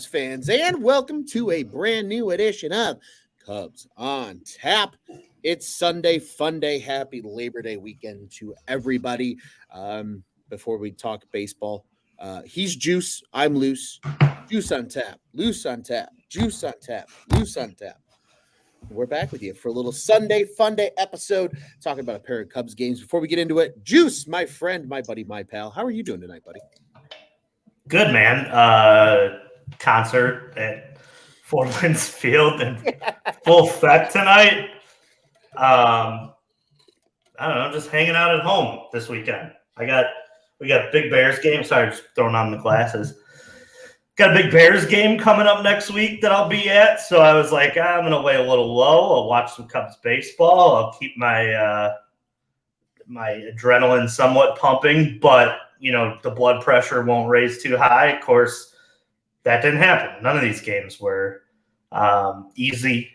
fans, and welcome to a brand new edition of Cubs on Tap. It's Sunday, fun day, happy Labor Day weekend to everybody. Before we talk baseball, he's Juice, I'm Luce. Juice on Tap, Luce on Tap, Juice on Tap, Luce on Tap. We're back with you for a little Sunday fun day episode, talking about a pair of Cubs games. Before we get into it, Juice, my friend, my buddy, my pal, how are you doing tonight, buddy? Good, man. Concert at Wrigley Field in full effect tonight. I don't know, just hanging out at home this weekend. We got a big Bears game. Sorry, just throwing on the glasses. Got a big Bears game coming up next week that I'll be at. So I was like, I'm going to lay a little low. I'll watch some Cubs baseball. I'll keep my my adrenaline somewhat pumping, but the blood pressure won't raise too high. Of course, that didn't happen. None of these games were easy,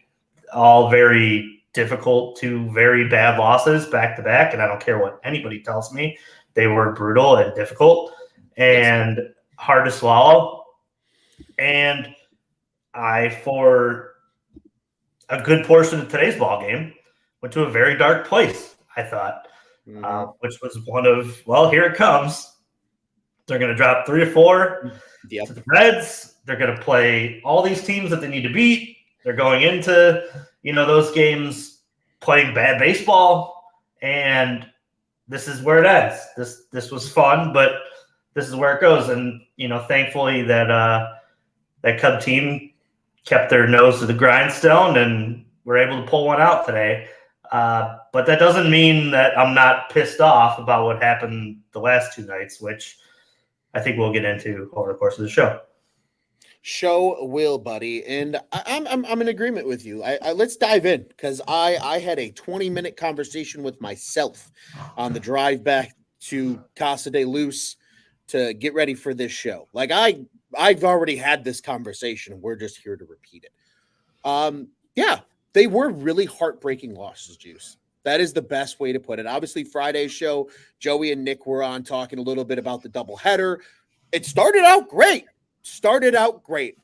all very difficult to very bad losses back to back. And I don't care what anybody tells me. They were brutal and difficult and hard to swallow. And I, for a good portion of today's ball game, went to a very dark place, I thought, which was one of, well, here it comes. They're going to drop 3 or 4 to the Reds. They're going to play all these teams that they need to beat. They're going into, those games playing bad baseball, and this is where it ends. This was fun, but this is where it goes. And thankfully that Cub team kept their nose to the grindstone and were able to pull one out today. But that doesn't mean that I'm not pissed off about what happened the last 2 nights, which I think we'll get into over the course of the show. Show will, buddy, and I'm in agreement with you. Let's dive in, because I had a 20-minute conversation with myself on the drive back to Casa de Luz to get ready for this show. Like I've already had this conversation. We're just here to repeat it. Yeah, they were really heartbreaking losses, Juice. That is the best way to put it. Obviously, Friday's show, Joey and Nick were on talking a little bit about the doubleheader. It started out great.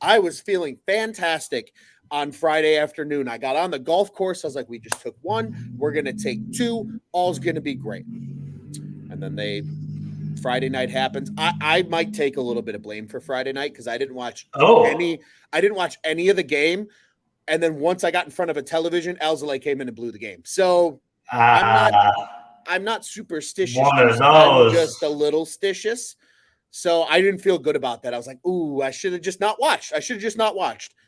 I was feeling fantastic on Friday afternoon. I got on the golf course. I was like, we just took 1. We're going to take 2. All's going to be great. And then Friday night happens. I might take a little bit of blame for Friday night because I didn't watch any of the game. And then once I got in front of a television, Alzolay came in and blew the game. So I'm not superstitious. One of those. I'm just a little stitious. So I didn't feel good about that. I was like, ooh, I should have just not watched.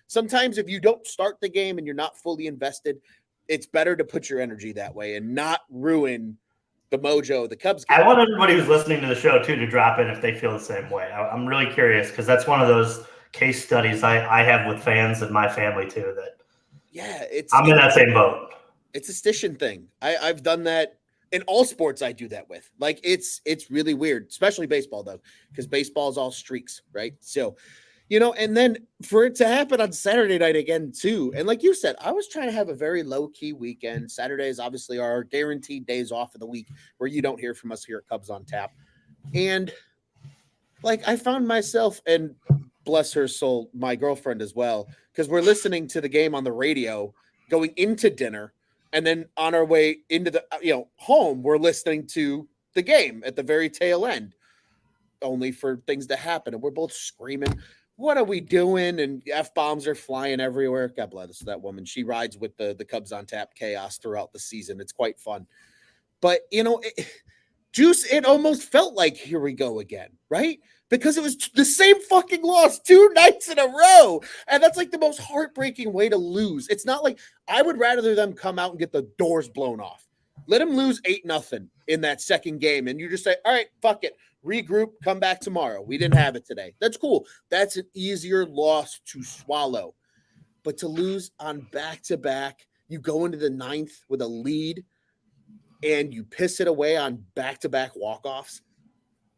Sometimes if you don't start the game and you're not fully invested, it's better to put your energy that way and not ruin the mojo of the Cubs game. I want everybody who's listening to the show, too, to drop in if they feel the same way. I'm really curious because that's one of those case studies I have with fans and my family, too, that I'm in that same boat. It's a stition thing. I've done that. In all sports, I do that with. Like, it's really weird, especially baseball, though, because baseball is all streaks, right? So, and then for it to happen on Saturday night again, too. And like you said, I was trying to have a very low-key weekend. Saturdays, obviously, are our guaranteed days off of the week where you don't hear from us here at Cubs on Tap. And, like, I found myself, and bless her soul, my girlfriend as well, because we're listening to the game on the radio going into dinner. And then on our way into the home, we're listening to the game at the very tail end, only for things to happen. And we're both screaming, what are we doing? And F-bombs are flying everywhere. God bless that woman. She rides with the Cubs on Tap chaos throughout the season. It's quite fun. But, Juice, it almost felt like here we go again, right? Because it was the same fucking loss 2 nights in a row. And that's like the most heartbreaking way to lose. It's not like I would rather them come out and get the doors blown off. Let them lose 8-0 in that second game. And you just say, all right, fuck it. Regroup, come back tomorrow. We didn't have it today. That's cool. That's an easier loss to swallow. But to lose on back-to-back, you go into the 9th with a lead and you piss it away on back-to-back walk-offs.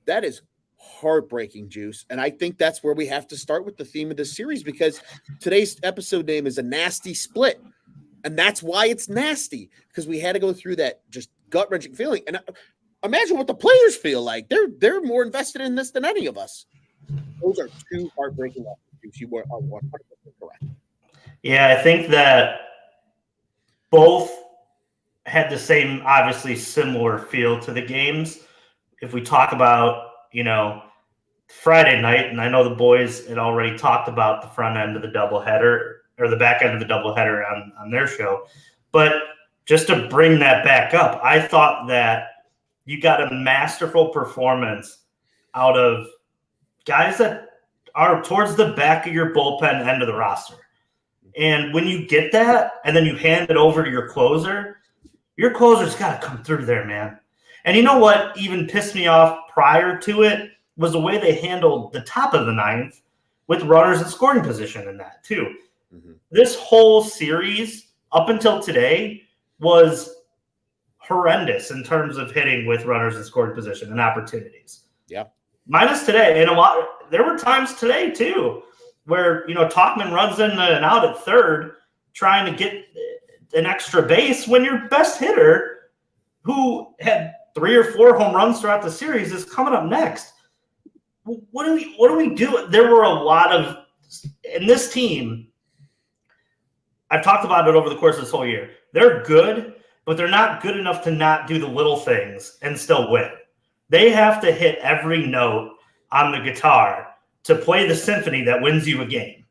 That is heartbreaking, Juice. And I think that's where we have to start with the theme of this series, because today's episode name is A Nasty Split. And that's why it's nasty, because we had to go through that just gut-wrenching feeling. And imagine what the players feel like. They're more invested in this than any of us. Those are 2 heartbreaking losses. You are 100% correct. Yeah, I think that both had the same, obviously similar feel to the games. If we talk about, Friday night, and I know the boys had already talked about the front end of the doubleheader or the back end of the doubleheader on their show, but just to bring that back up, I thought that you got a masterful performance out of guys that are towards the back of your bullpen end of the roster. And when you get that and then you hand it over to your closer's got to come through there, man. And you know what even pissed me off prior to it was the way they handled the top of the ninth with runners in scoring position in that too. Mm-hmm. This whole series up until today was horrendous in terms of hitting with runners in scoring position and opportunities. Yeah. Minus today. And there were times today too where, Tauchman runs in and out at third trying to get an extra base when your best hitter, who had 3 or 4 home runs throughout the series, is coming up next. What do we do? There were a lot of – and this team, I've talked about it over the course of this whole year. They're good, but they're not good enough to not do the little things and still win. They have to hit every note on the guitar to play the symphony that wins you a game.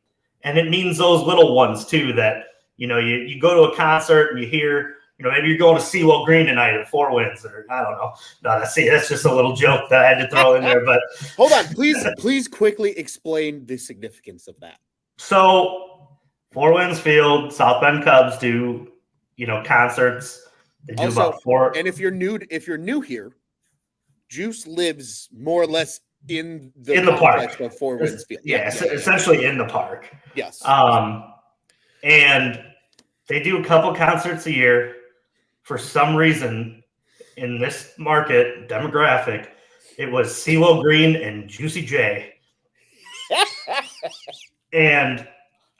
And it means those little ones too that, you go to a concert and you hear, maybe you're going to Sewell Green tonight at 4 Winds, or I don't know. No, that's just a little joke that I had to throw in there. But hold on, please quickly explain the significance of that. So 4 Winds Field, South Bend Cubs do, concerts. They do also, about 4. And if you're new here, Juice lives more or less in the park of 4 Winds Field. Yeah, essentially in the park. Yes. And they do a couple concerts a year. For some reason, in this market demographic, it was CeeLo Green and Juicy J. And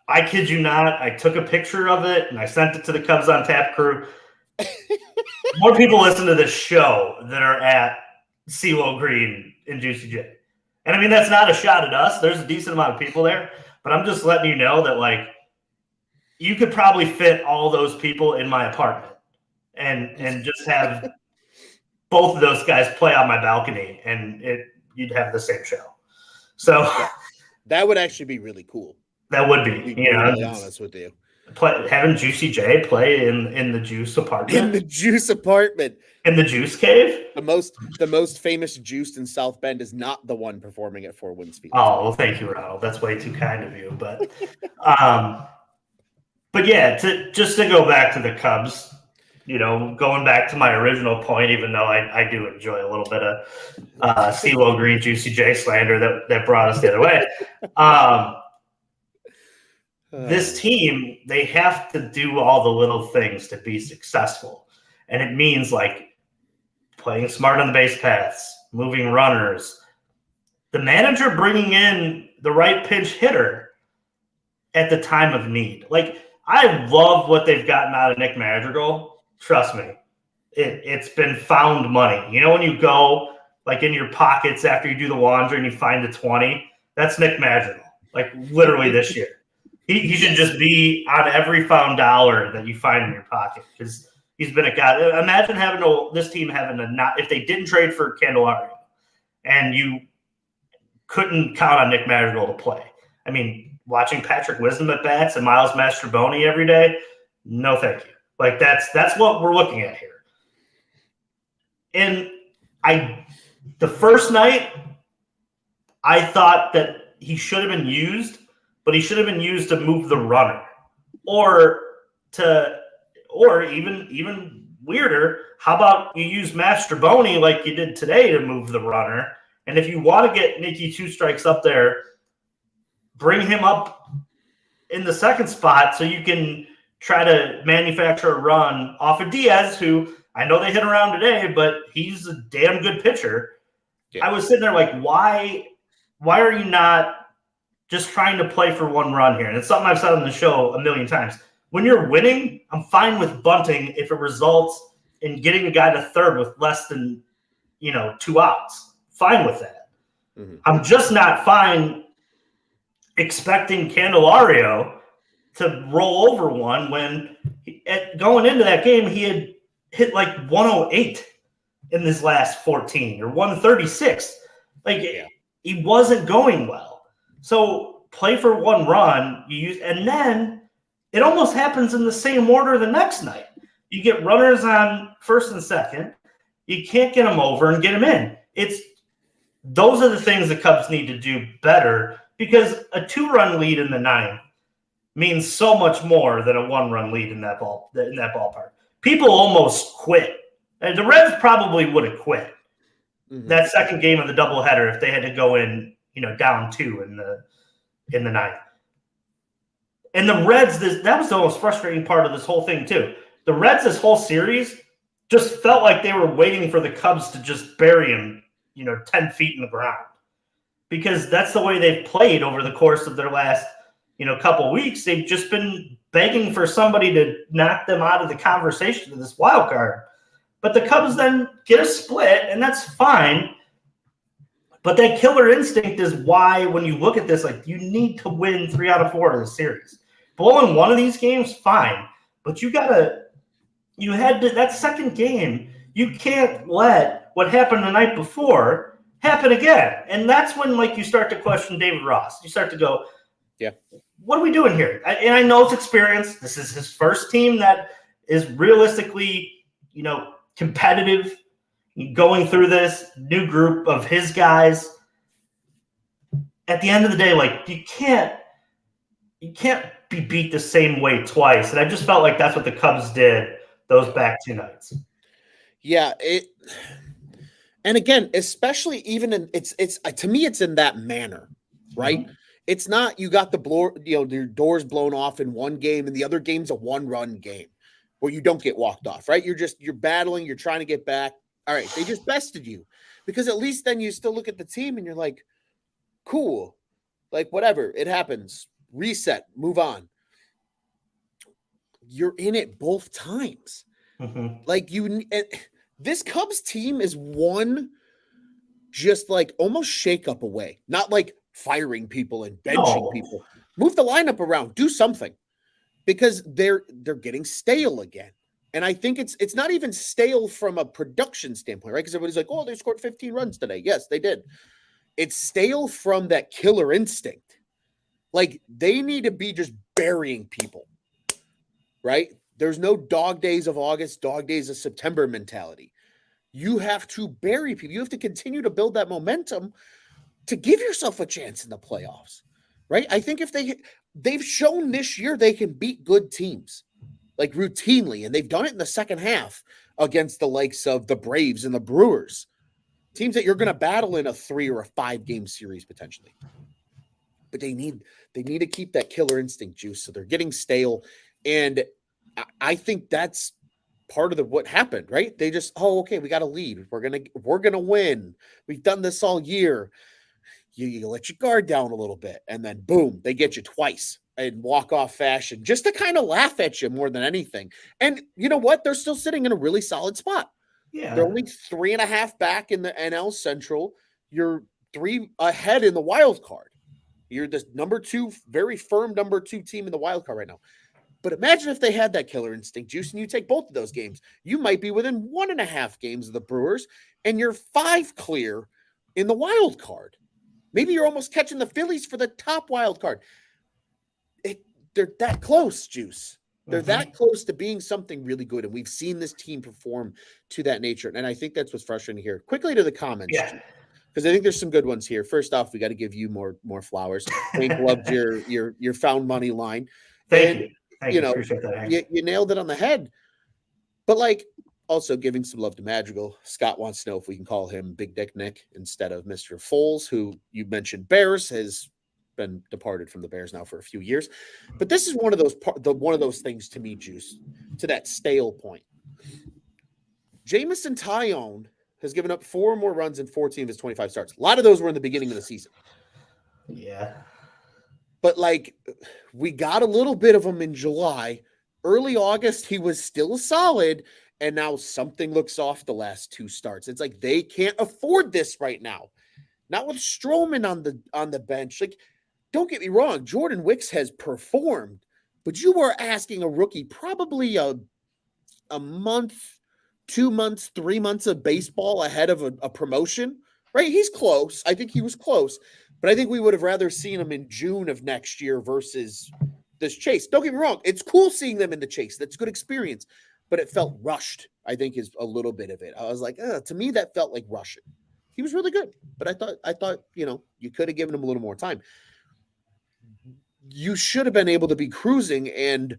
I kid you not, I took a picture of it and I sent it to the Cubs on Tap crew. More people listen to this show that are at CeeLo Green and Juicy J. And I mean, that's not a shot at us. There's a decent amount of people there, but I'm just letting you know that, you could probably fit all those people in my apartment and just have both of those guys play on my balcony, and you'd have the same show. So that would actually be really cool. That would be, be honest with you. Having Juicy J play in the Juice apartment. In the Juice apartment. In the Juice cave. The most famous Juice in South Bend is not the one performing at 4 Winds Field. Oh, well, thank you, Ronald. That's way too kind of you. But yeah, just to go back to the Cubs, going back to my original point, even though I do enjoy a little bit of CeeLo Green, Juicy J slander that brought us the other way. This team, they have to do all the little things to be successful. And it means playing smart on the base paths, moving runners, the manager bringing in the right pinch hitter at the time of need. I love what they've gotten out of Nick Madrigal. Trust me, it's been found money. When you go in your pockets after you do the laundry and you find the 20, that's Nick Madrigal. Literally this year. He should just be on every found dollar that you find in your pocket, because he's been a guy. Imagine this team having if they didn't trade for Candelario and you couldn't count on Nick Madrigal to play. I mean, watching Patrick Wisdom at bats and Miles Mastrobuoni every day, no thank you. That's what we're looking at here. And the first night, I thought that he should have been used, but he should have been used to move the runner, or even weirder, how about you use Mastrobuoni like you did today to move the runner? And if you want to get Nicky 2 strikes up there, bring him up in the second spot so you can try to manufacture a run off of Diaz, who I know they hit around today, but he's a damn good pitcher. Yeah. I was sitting there why are you not just trying to play for one run here? And it's something I've said on the show a million times. When you're winning, I'm fine with bunting if it results in getting a guy to third with less than 2 outs. Fine with that. Mm-hmm. I'm just not fine expecting Candelario to roll over one when going into that game, he had hit like 108 in his last 14 or 136. Like he wasn't going well. So play for one run, and then it almost happens in the same order the next night. You get runners on first and second. You can't get them over and get them in. Those are the things the Cubs need to do better, because a 2-run lead in the ninth means so much more than a 1-run lead in that ballpark. People almost quit. And the Reds probably would have quit that second game of the doubleheader if they had to go in, down 2 in the ninth. And the Reds, that was the most frustrating part of this whole thing too. The Reds, this whole series, just felt like they were waiting for the Cubs to just bury him, 10 feet in the ground, because that's the way they've played over the course of their last, couple of weeks. They've just been begging for somebody to knock them out of the conversation of this wild card. But the Cubs then get a split, and that's fine. But that killer instinct is why, when you look at this, like, you need to win 3 out of 4 of the series. Blowing one of these games, fine. But that second game, you can't let what happened the night before happen again. And that's when, you start to question David Ross. You start to go, yeah, what are we doing here? And I know it's experience. This is his first team that is realistically, competitive, going through this new group of his guys. At the end of the day, you can't be beat the same way twice. And I just felt like that's what the Cubs did those back 2 nights. Yeah, and again, especially even in it's to me, it's in that manner, right? Mm-hmm. It's not you got your doors blown off in one game and the other game's a 1-run game where you don't get walked off, right? You're battling, you're trying to get back. All right, they just bested you, because at least then you still look at the team and you're like, cool, whatever, it happens, reset, move on. You're in it both times. Mm-hmm. This Cubs team is one just almost shakeup away, not firing people and benching people. Move the lineup around, do something, because they're getting stale again. And I think it's not even stale from a production standpoint, right? Because everybody's like, oh, they scored 15 runs today. Yes, they did. It's stale from that killer instinct. They need to be just burying people, right? There's no dog days of August, dog days of September mentality. You have to bury people. You have to continue to build that momentum to give yourself a chance in the playoffs, right? I think if they've shown this year they can beat good teams, routinely, and they've done it in the second half against the likes of the Braves and the Brewers, teams that you're going to battle in a 3 or a 5 game series potentially. But they need to keep that killer instinct juice, so they're getting stale, and I think that's part of what happened, right? They just, okay, we got a lead. We're gonna win. We've done this all year. You let your guard down a little bit, and then boom, they get you twice in walk-off fashion, just to kind of laugh at you more than anything. And you know what? They're still sitting in a really solid spot. Yeah, they're only 3.5 back in the NL Central. You're 3 ahead in the wild card. You're the number 2, very firm number 2 team in the wild card right now. But imagine if they had that killer instinct juice and you take both of those games. You might be within 1.5 games of the Brewers, and you're 5 clear in the wild card. Maybe you're almost catching the Phillies for the top wild card. They're that close, Juice. They're that close to being something really good, and we've seen this team perform to that nature. And I think that's what's frustrating here. Quickly to the comments, because I think there's some good ones here. First off, we got to give you more flowers. Hank loved your found money line. Thank you. Appreciate that, you nailed it on the head. But also giving some love to Madrigal. Scott wants to know if we can call him Big Dick Nick instead of Mr. Foles, who you mentioned Bears has been departed from the Bears now for a few years. But this is one of those things to me, Juice, to that stale point. Jamison Tyone has given up 4 more runs in 14 of his 25 starts. A lot of those were in the beginning of the season. Yeah. But we got a little bit of him in July. Early August, he was still solid, and now something looks off the last 2 starts. It's they can't afford this right now. Not with Stroman on the bench. don't get me wrong, Jordan Wicks has performed, but you are asking a rookie probably a month, 2 months, 3 months of baseball ahead of a promotion, right? He's close. I think he was close, but I think we would have rather seen him in June of next year versus this chase. Don't get me wrong. It's cool seeing them in the chase. That's good experience, but it felt rushed, I think is a little bit of it. I was like, to me, that felt like rushing. He was really good, but I thought, you could have given him a little more time. You should have been able to be cruising, and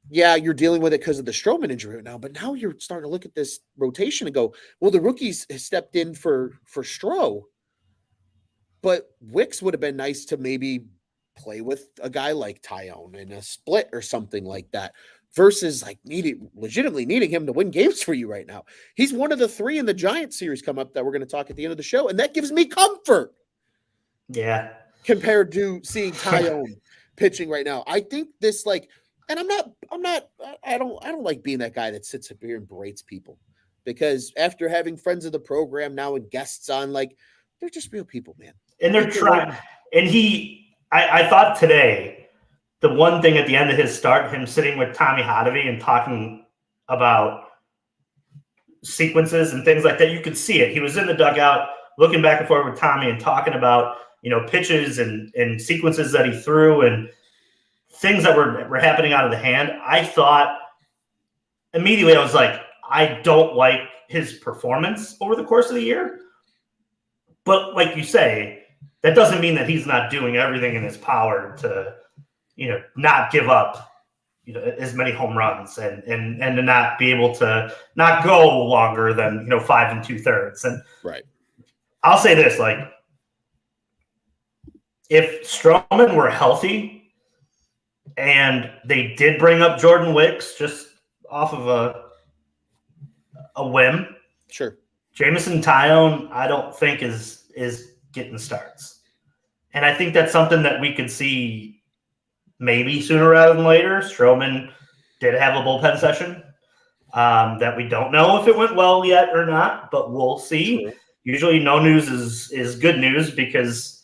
yeah, you're dealing with it because of the Stroman injury right now, but now you're starting to look at this rotation and go, well, the rookies stepped in for Stroh, but Wicks would have been nice to maybe play with a guy like Tyone in a split or something like that versus like legitimately needing him to win games for you right now. He's one of the 3 in the Giants series come up that we're going to talk at the end of the show, and that gives me comfort. Yeah. Compared to seeing Tyone pitching right now. I think this and I don't like being that guy that sits up here and berates people, because after having friends of the program now and guests on, they're just real people, man. And they're trying. And I thought today, the one thing at the end of his start, him sitting with Tommy Hotovy and talking about sequences and things like that, you could see it. He was in the dugout looking back and forth with Tommy and talking about, pitches and sequences that he threw and things that were happening out of the hand. I thought immediately, I was like, I don't like his performance over the course of the year. But like you say, that doesn't mean that he's not doing everything in his power to, not give up, as many home runs and to not be able to not go longer than, 5 2/3. And right. I'll say this, if Stroman were healthy and they did bring up Jordan Wicks just off of a whim, sure, Jameson Tyone, I don't think is getting starts. And I think that's something that we could see maybe sooner rather than later. Stroman did have a bullpen session that we don't know if it went well yet or not, but we'll see. Sure. Usually no news is good news, because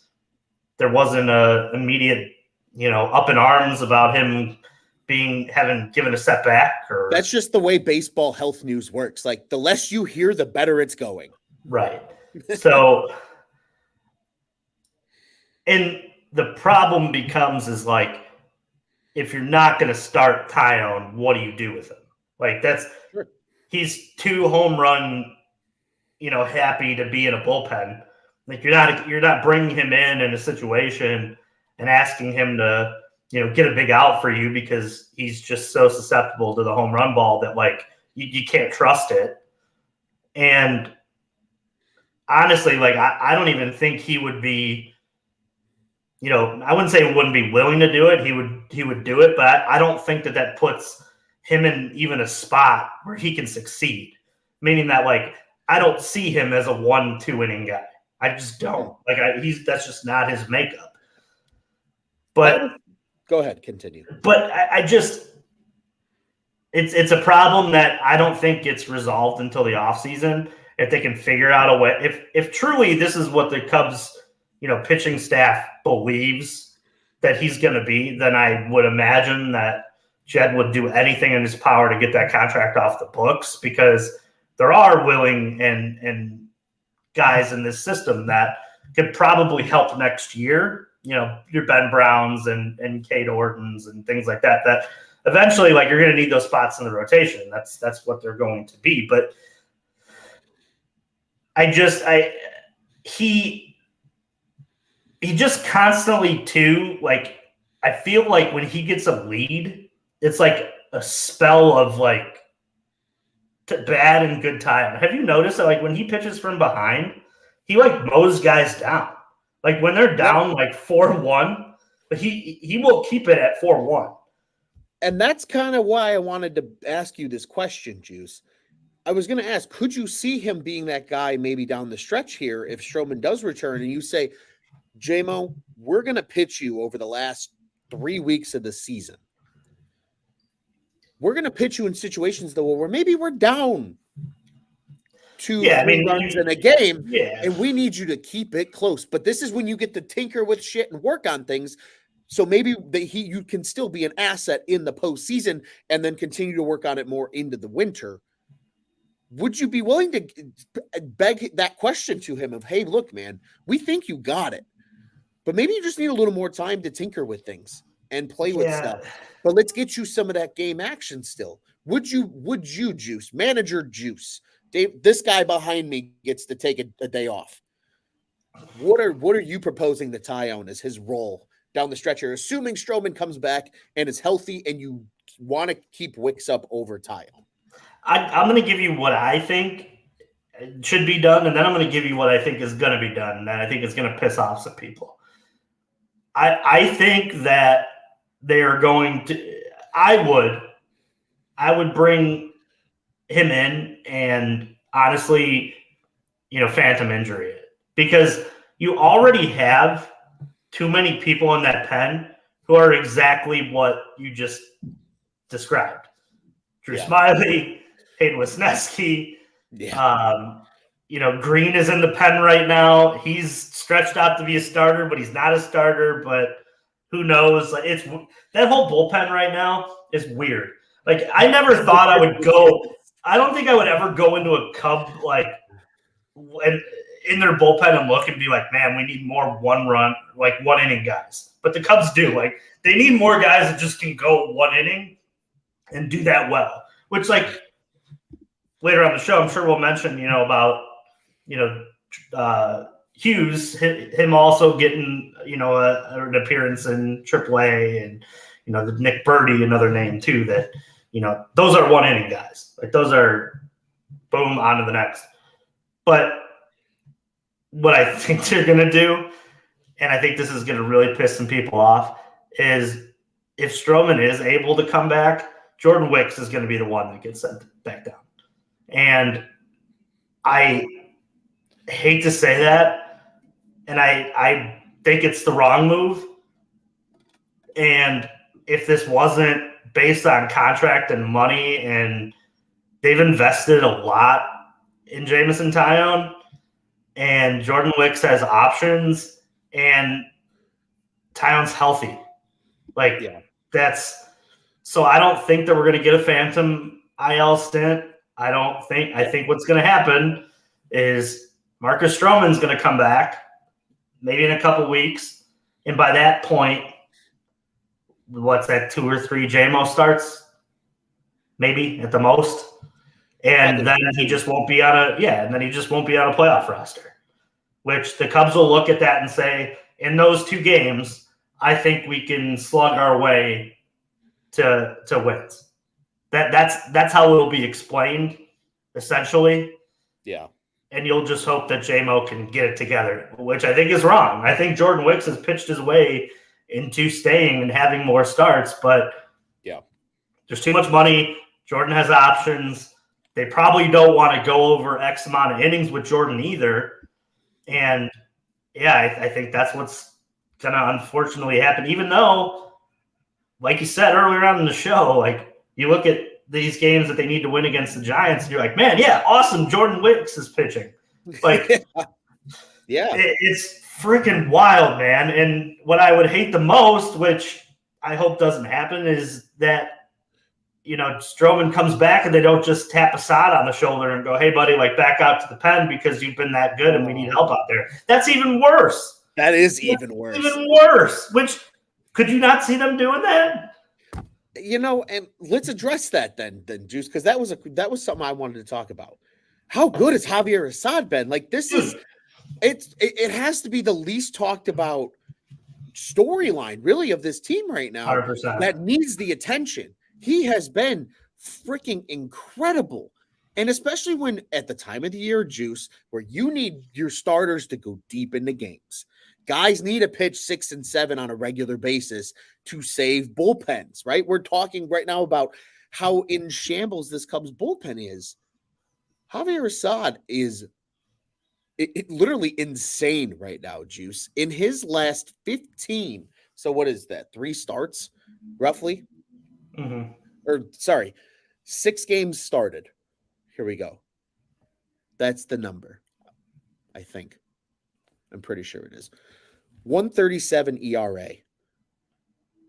there wasn't a immediate, up in arms about him having given a setback. Or that's just the way baseball health news works. The less you hear, the better it's going. Right. So, and the problem becomes if you're not going to start Tyone, what do you do with him? Sure. He's 2 home run, happy to be in a bullpen. You're not bringing him in a situation and asking him to, get a big out for you, because he's just so susceptible to the home run ball that you can't trust it. And honestly, I don't even think he would be, I wouldn't say he wouldn't be willing to do it. He would do it, but I don't think that puts him in even a spot where he can succeed. Meaning that I don't see him as a 1-2 inning guy. I just don't. That's just not his makeup. But go ahead, continue. But I just, it's a problem that I don't think gets resolved until the offseason. If they can figure out a way, if truly this is what the Cubs, pitching staff believes that he's going to be, then I would imagine that Jed would do anything in his power to get that contract off the books, because there are willing and guys in this system that could probably help next year. Your Ben Browns and Cade Ortons and things like that, that eventually you're going to need those spots in the rotation. That's what they're going to be. But he just constantly too, I feel like when he gets a lead, it's like a spell of bad and good time. Have you noticed that when he pitches from behind, he mows guys down? When they're down 4-1, but he will keep it at 4-1. And that's kind of why I wanted to ask you this question, Juice. I was going to ask, could you see him being that guy maybe down the stretch here if Stroman does return and you say, J-Mo, we're going to pitch you over the last 3 weeks of the season. We're going to pitch you in situations, though, where maybe we're down 2-3 runs in a game, and we need you to keep it close. But this is when you get to tinker with shit and work on things, So maybe you can still be an asset in the postseason and then continue to work on it more into the winter. Would you be willing to beg that question to him of, hey, look, man, we think you got it, but maybe you just need a little more time to tinker with things and play with stuff. But let's get you some of that game action still. Would you, Juice, manager Juice, Dave, this guy behind me gets to take a day off. What are you proposing to Tyone as his role down the stretch here, assuming Stroman comes back and is healthy and you want to keep Wicks up over Tyone? I'm going to give you what I think should be done, and then I'm going to give you what I think is going to be done, and I think it's going to piss off some people. I think that they are going to – I would bring him in and honestly, phantom injury it. Because you already have too many people in that pen who are exactly what you just described. Drew Smiley, Hayden Wisniewski. Yeah. Green is in the pen right now. He's stretched out to be a starter, but he's not a starter. But who knows? Like, it's that whole bullpen right now is weird. Like, I never thought I would go. I don't think I would ever go into a Cub and in their bullpen and look and be like, man, we need more one inning guys. But the Cubs do. Like, they need more guys that just can go one inning and do that well. Which, like, later on the show, I'm sure we'll mention, about, Hughes, him also getting, an appearance in AAA, and, the Nick Birdie, another name too, that, those are one inning guys. Like, those are boom, on to the next. But what I think they're going to do, and I think this is going to really piss some people off, is if Stroman is able to come back, Jordan Wicks is going to be the one that gets sent back down. And I hate to say that, and I think it's the wrong move. And if this wasn't based on contract and money, and they've invested a lot in Jameson Taillon, and Jordan Wicks has options, and Taillon's healthy. So I don't think that we're going to get a phantom IL stint. I think what's going to happen is Marcus Stroman's going to come back maybe in a couple weeks. And by that point, what's that, 2 or 3 JMO starts? Maybe at the most. And then he just won't be on a playoff roster, which the Cubs will look at that and say, in those 2 games, I think we can slug our way to wins. That's how it will be explained, essentially. Yeah. And you'll just hope that JMO can get it together, which I think is wrong. I think Jordan Wicks has pitched his way into staying and having more starts, but there's too much money. Jordan has options. They probably don't want to go over X amount of innings with Jordan either. And I think that's what's going to unfortunately happen, even though, like you said earlier on in the show, like, you look at these games that they need to win against the Giants, and you're like, man, awesome, Jordan Wicks is pitching. Like, it's freaking wild, man. And what I would hate the most, which I hope doesn't happen, is that, Stroman comes back and they don't just tap Assad on the shoulder and go, hey, buddy, back out to the pen because you've been that good and we need help out there. That's even worse. That is even worse. Even worse. Which, could you not see them doing that? And let's address that then, Juice, because that was something I wanted to talk about. How good has Javier Assad been? Like, this is it has to be the least talked about storyline, really, of this team right now 100%. That needs the attention. He has been freaking incredible. And especially when at the time of the year, Juice, where you need your starters to go deep into games. Guys need to pitch 6 and 7 on a regular basis to save bullpens, right? We're talking right now about how in shambles this Cubs bullpen is. Javier Assad is literally insane right now, Juice. In his last 15, so what is that, 3 starts, roughly? Mm-hmm. Or, sorry, 6 games started. Here we go. That's the number, I think. I'm pretty sure it is. 137 ERA.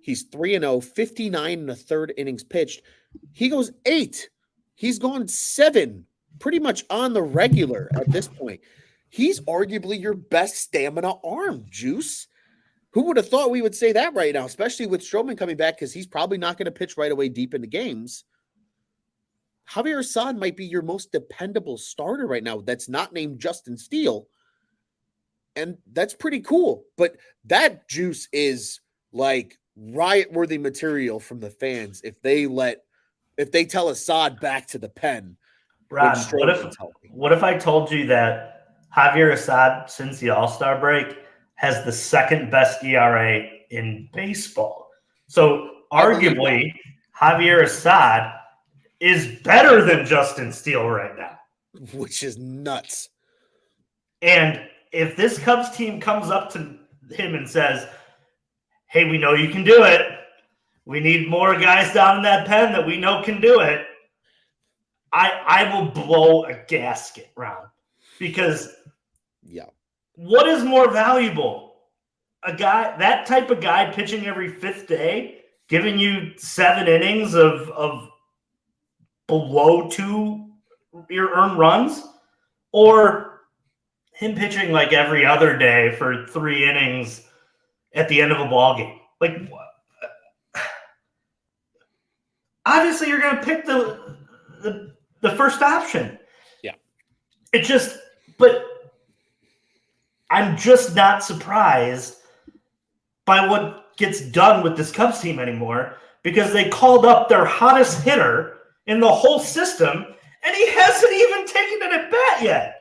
He's 3-0, 59 and a third innings pitched. He goes 8. He's gone 7, pretty much on the regular at this point. He's arguably your best stamina arm, Juice. Who would have thought we would say that right now, especially with Stroman coming back, because he's probably not going to pitch right away deep into games. Javier Assad might be your most dependable starter right now that's not named Justin Steele. And that's pretty cool. But that, Juice, is like riot-worthy material from the fans if they tell Assad back to the pen. Ron, what if I told you that Javier Assad, since the All-Star break, has the second best ERA in baseball? So arguably, Javier Assad is better than Justin Steele right now. Which is nuts. And if this Cubs team comes up to him and says, hey, we know you can do it. We need more guys down in that pen that we know can do it. I will blow a gasket, Ron. Because what is more valuable? That type of guy pitching every 5th day, giving you 7 innings of below 2 your earned runs, or him pitching like every other day for 3 innings at the end of a ball game? Like, obviously you're going to pick the first option. Yeah. But I'm just not surprised by what gets done with this Cubs team anymore, because they called up their hottest hitter in the whole system, and he hasn't even taken it at bat yet.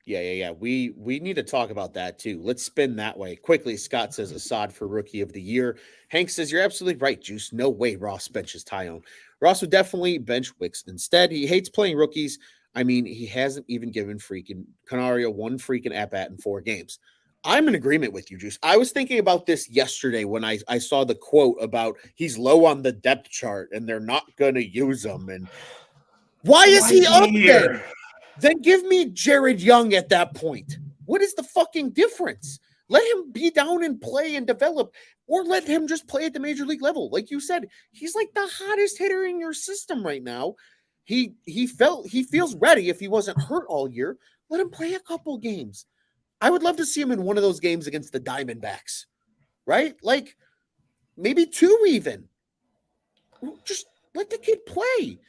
Yeah. We need to talk about that too. Let's spin that way. Quickly, Scott says Assad for Rookie of the Year. Hank says, you're absolutely right, Juice. No way Ross benches Tyone. Ross would definitely bench Wicks instead. He hates playing rookies. I mean, he hasn't even given freaking Canario one freaking at-bat in 4 games. I'm in agreement with you, Juice. I was thinking about this yesterday when I saw the quote about he's low on the depth chart and they're not going to use him. And why is he up there? Then give me Jared Young at that point. What is the fucking difference? Let him be down and play and develop, or let him just play at the major league level. Like you said, he's like the hottest hitter in your system right now. He feels ready if he wasn't hurt all year. Let him play a couple games. I would love to see him in one of those games against the Diamondbacks, right? Like maybe 2 even. Just let the kid play.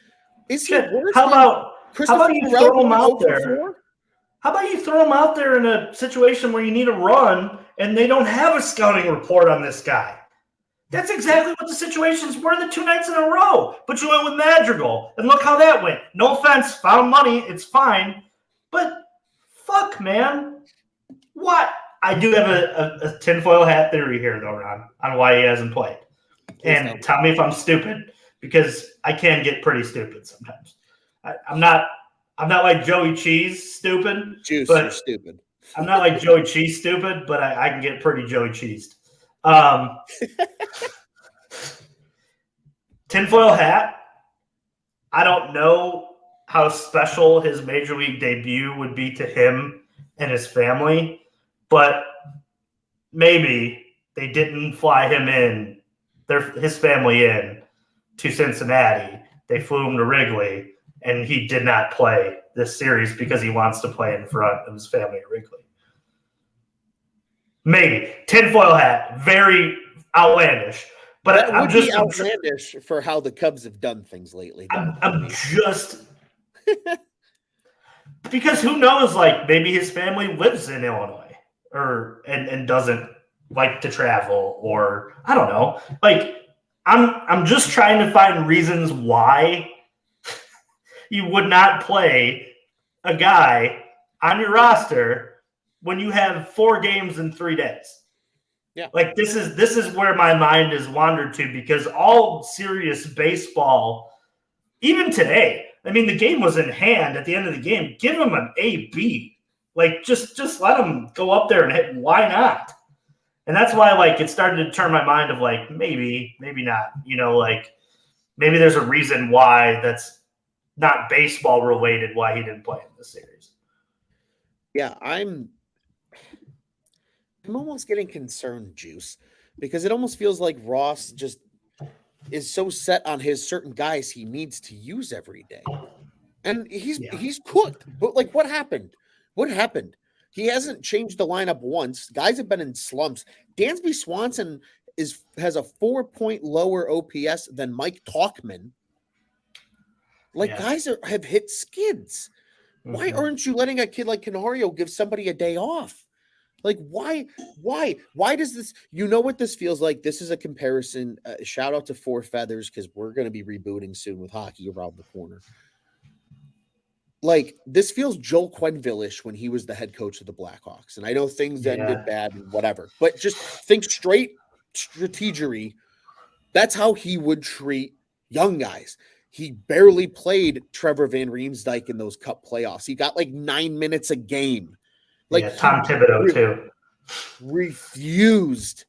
Is he worse? How about you throw him out there? How about you throw him out there in a situation where you need a run and they don't have a scouting report on this guy? That's exactly what the situations were the 2 nights in a row. But you went with Madrigal, and look how that went. No offense, found money, it's fine. But fuck, man. What? I do have a tinfoil hat theory here, though, Ron, on why he hasn't played. And tell me if I'm stupid, because I can get pretty stupid sometimes. I'm not like Joey Cheese stupid. Juice, you're stupid. I'm not like Joey Cheese stupid, but I can get pretty Joey Cheesed. Tinfoil hat. I don't know how special his major league debut would be to him and his family, but maybe they didn't fly him in, his family in to Cincinnati. They flew him to Wrigley, and he did not play this series because he wants to play in front of his family at Wrigley. Maybe. Tinfoil hat. Very outlandish. But I'm just outlandish for how the Cubs have done things lately. I'm just because who knows? Like maybe his family lives in Illinois, and doesn't like to travel, or I don't know. Like I'm just trying to find reasons why you would not play a guy on your roster when you have 4 games in 3 days. Yeah. Like this is where my mind is wandered to, because all serious baseball, even today, I mean, the game was in hand at the end of the game. Give him an A-B. Like just let him go up there and hit. Why not? And that's why like it started to turn my mind of like maybe not. You know, like maybe there's a reason why that's not baseball related why he didn't play in this series. Yeah, I'm almost getting concerned, Juice, because it almost feels like Ross just is so set on his certain guys he needs to use every day. And he's cooked. But like what happened? What happened? He hasn't changed the lineup once. Guys have been in slumps. Dansby Swanson has a 4-point lower OPS than Mike Talkman. Like guys have hit skids. Why aren't you letting a kid like Canario give somebody a day off? Like why does this? You know what this feels like? This is a comparison. Shout out to Four Feathers because we're going to be rebooting soon with hockey around the corner. Like this feels Joel Quenneville-ish when he was the head coach of the Blackhawks, and I know things ended bad and whatever, but just think straight strategery. That's how he would treat young guys. He barely played Trevor Van Riemsdyk in those Cup playoffs. He got like 9 minutes a game. Like Tom Thibodeau too. Refused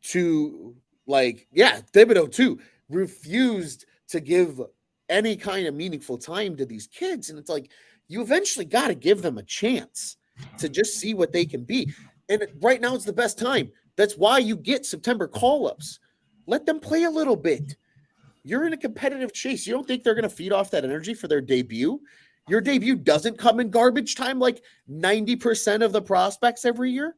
to Thibodeau too. Refused to give any kind of meaningful time to these kids. And it's like, you eventually got to give them a chance to just see what they can be. And right now is the best time. That's why you get September call-ups. Let them play a little bit. You're in a competitive chase. You don't think they're going to feed off that energy for their debut? Your debut doesn't come in garbage time like 90% of the prospects every year.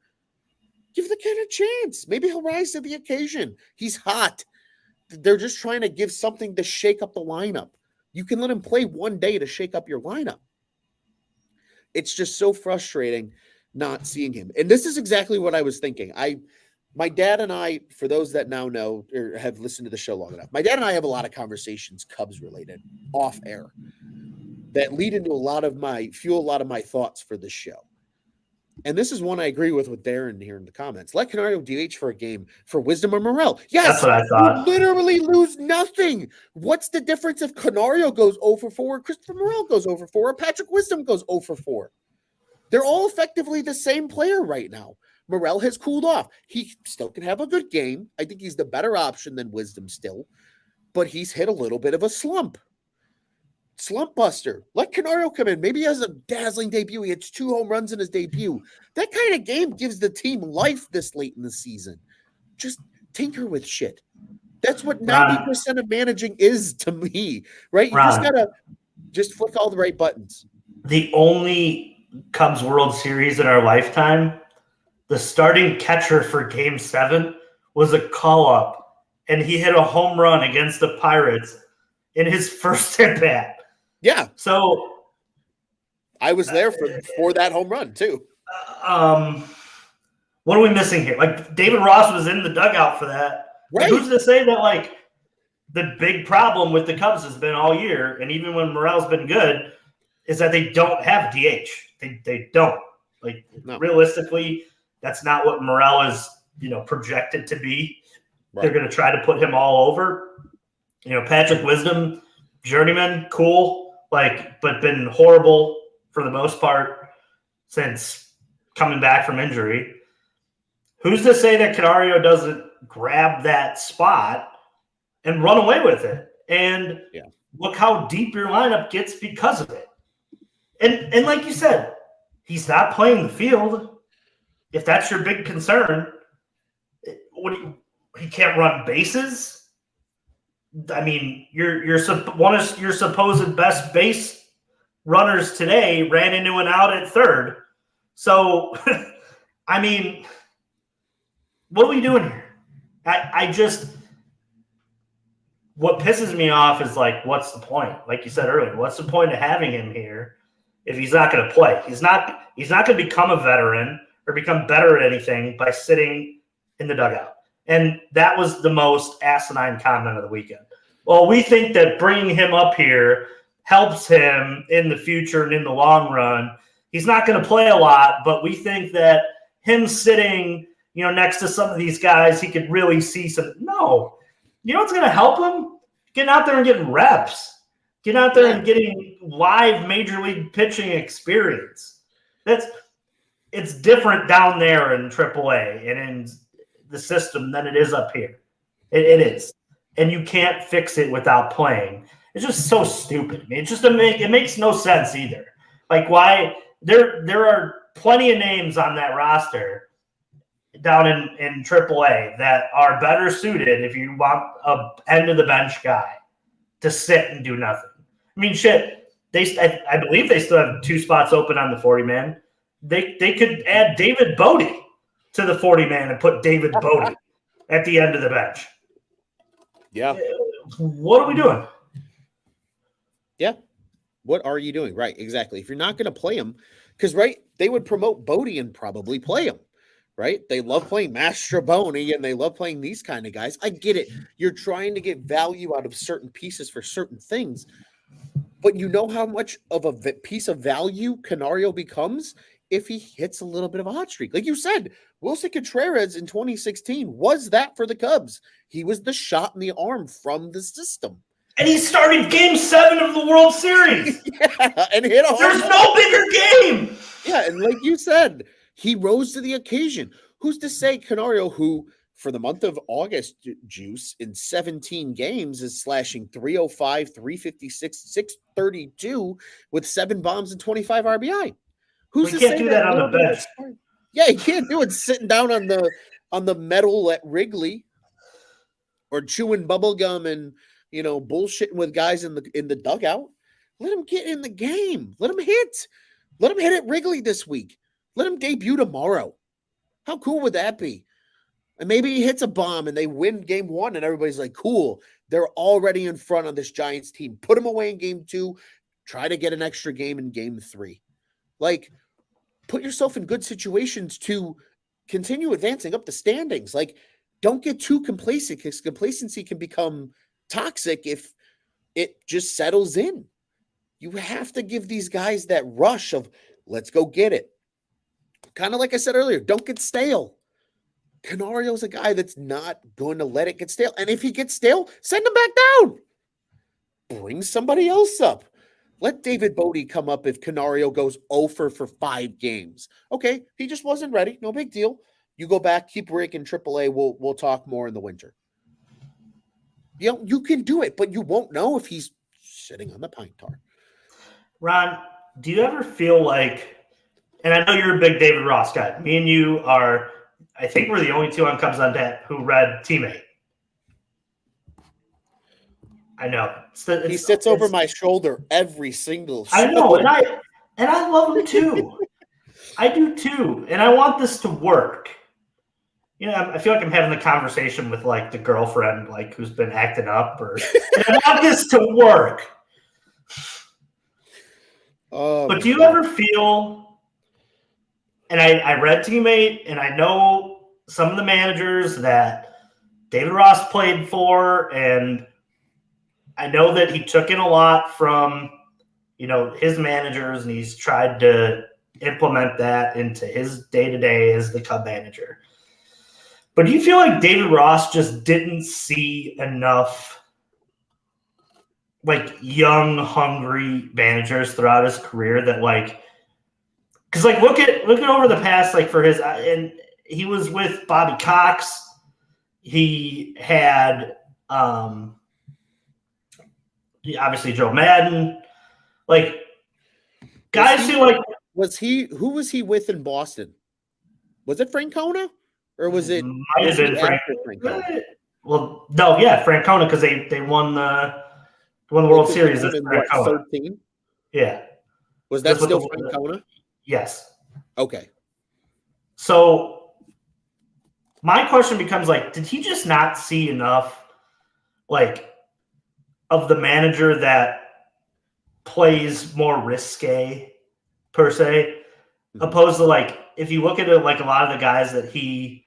Give the kid a chance. Maybe he'll rise to the occasion. He's hot. They're just trying to give something to shake up the lineup. You can let him play one day to shake up your lineup. It's just so frustrating not seeing him. And this is exactly what I was thinking. My dad and I, for those that now know or have listened to the show long enough, my dad and I have a lot of conversations, Cubs related, off air, that lead into fuel a lot of my thoughts for this show. And this is one I agree with Darren here in the comments. Let Canario DH for a game for Wisdom or Morel. Yes, that's what I thought. You literally lose nothing. What's the difference if Canario goes 0 for 4, Christopher Morel goes 0 for 4, or Patrick Wisdom goes 0 for 4? They're all effectively the same player right now. Morel has cooled off. He still can have a good game. I think he's the better option than Wisdom still, but he's hit a little bit of a slump buster. Let Canario come in. Maybe he has a dazzling debut. He hits 2 home runs in his debut. That kind of game gives the team life this late in the season. Just tinker with shit. That's what 90% of managing is to me, right? You just got to just flick all the right buttons. The only Cubs World Series in our lifetime, the starting catcher for Game 7 was a call-up, and he hit a home run against the Pirates in his first at-bat. Yeah. So I was there for that home run, too. What are we missing here? Like, David Ross was in the dugout for that. Right. Like, who's to say that, like, the big problem with the Cubs has been all year, and even when Morel's been good, is that they don't have DH. They don't. Like, realistically, that's not what Morel is, projected to be. Right. They're going to try to put him all over. Patrick Wisdom, journeyman, cool, but been horrible for the most part since coming back from injury. Who's to say that Canario doesn't grab that spot and run away with it? And look how deep your lineup gets because of it. And like you said, he's not playing the field. If that's your big concern, he can't run bases? I mean, one of your supposed best base runners today ran into an out at third. So, I mean, what are we doing here? What pisses me off is what's the point? Like you said earlier, what's the point of having him here if he's not going to play? He's not going to become a veteran or become better at anything by sitting in the dugout. And that was the most asinine comment of the weekend. Well, we think that bringing him up here helps him in the future and in the long run. He's not going to play a lot, but we think that him sitting, next to some of these guys, he could really see some. No. You know what's going to help him? Getting out there and getting reps. Getting out there and getting live major league pitching experience. It's different down there in AAA and in the system than it is up here. It is. And you can't fix it without playing. It's just so stupid. I mean, it makes no sense either. Like, why there are plenty of names on that roster. down in AAA that are better suited if you want a end of the bench guy to sit and do nothing. I mean, shit. I believe they still have 2 spots open on the 40-man. They could add David Bodie to the 40-man and put David Bodie at the end of the bench. Yeah. What are we doing? Yeah. What are you doing? Right. Exactly. If you're not going to play him, because, right, they would promote Bodie and probably play him. Right? They love playing Mastroboni and they love playing these kind of guys. I get it. You're trying to get value out of certain pieces for certain things. But you know how much of a piece of value Canario becomes if he hits a little bit of a hot streak. Like you said, Wilson Contreras in 2016 was that for the Cubs. He was the shot in the arm from the system. And he started Game 7 of the World Series. Yeah, and hit a home There's no bigger game. Yeah, and like you said, he rose to the occasion. Who's to say Canario, who for the month of August, Juice, in 17 games is slashing 305, 356, 632 with 7 bombs and 25 RBI? Who's we to can't say do that on the bench? Yeah, he can't do it sitting down on the metal at Wrigley or chewing bubble gum and bullshitting with guys in the dugout. Let him get in the game. Let him hit. Let him hit at Wrigley this week. Let him debut tomorrow. How cool would that be? And maybe he hits a bomb and they win game 1 and everybody's like, cool. They're already in front of this Giants team. Put them away in game 2. Try to get an extra game in game 3. Like, put yourself in good situations to continue advancing up the standings. Like, don't get too complacent because complacency can become toxic if it just settles in. You have to give these guys that rush of, let's go get it. Kind of like I said earlier, don't get stale. Canario's a guy that's not going to let it get stale. And if he gets stale, send him back down. Bring somebody else up. Let David Bodie come up if Canario goes 0 for 5 games. Okay, he just wasn't ready. No big deal. You go back, keep raking AAA. We'll talk more in the winter. You can do it, but you won't know if he's sitting on the pine tar. Ron, do you ever feel like, and I know you're a big David Ross guy. Me and you are, I think we're the only 2 on Cubs on Tap who read Teammate. I know. He sits over my shoulder every single show. I know, and I love him too. I do too. And I want this to work. I feel like I'm having the conversation with like the girlfriend, like who's been acting up, and I want this to work. But do you ever feel, and I read Teammate, and I know some of the managers that David Ross played for, and I know that he took in a lot from, his managers, and he's tried to implement that into his day-to-day as the Cub manager. But do you feel like David Ross just didn't see enough like young, hungry managers throughout his career that because look at over the past, like for his, and he was with Bobby Cox. He had obviously Joe Madden, like guys who like who was he with in Boston? Was it Francona or was it? Might have been Francona. Well, no, yeah, Francona because they won the World Series. In 13? Yeah. Was that still Francona? Yes. Okay. So my question becomes did he just not see enough of the manager that plays more risque per se, opposed to if you look at it, a lot of the guys that he,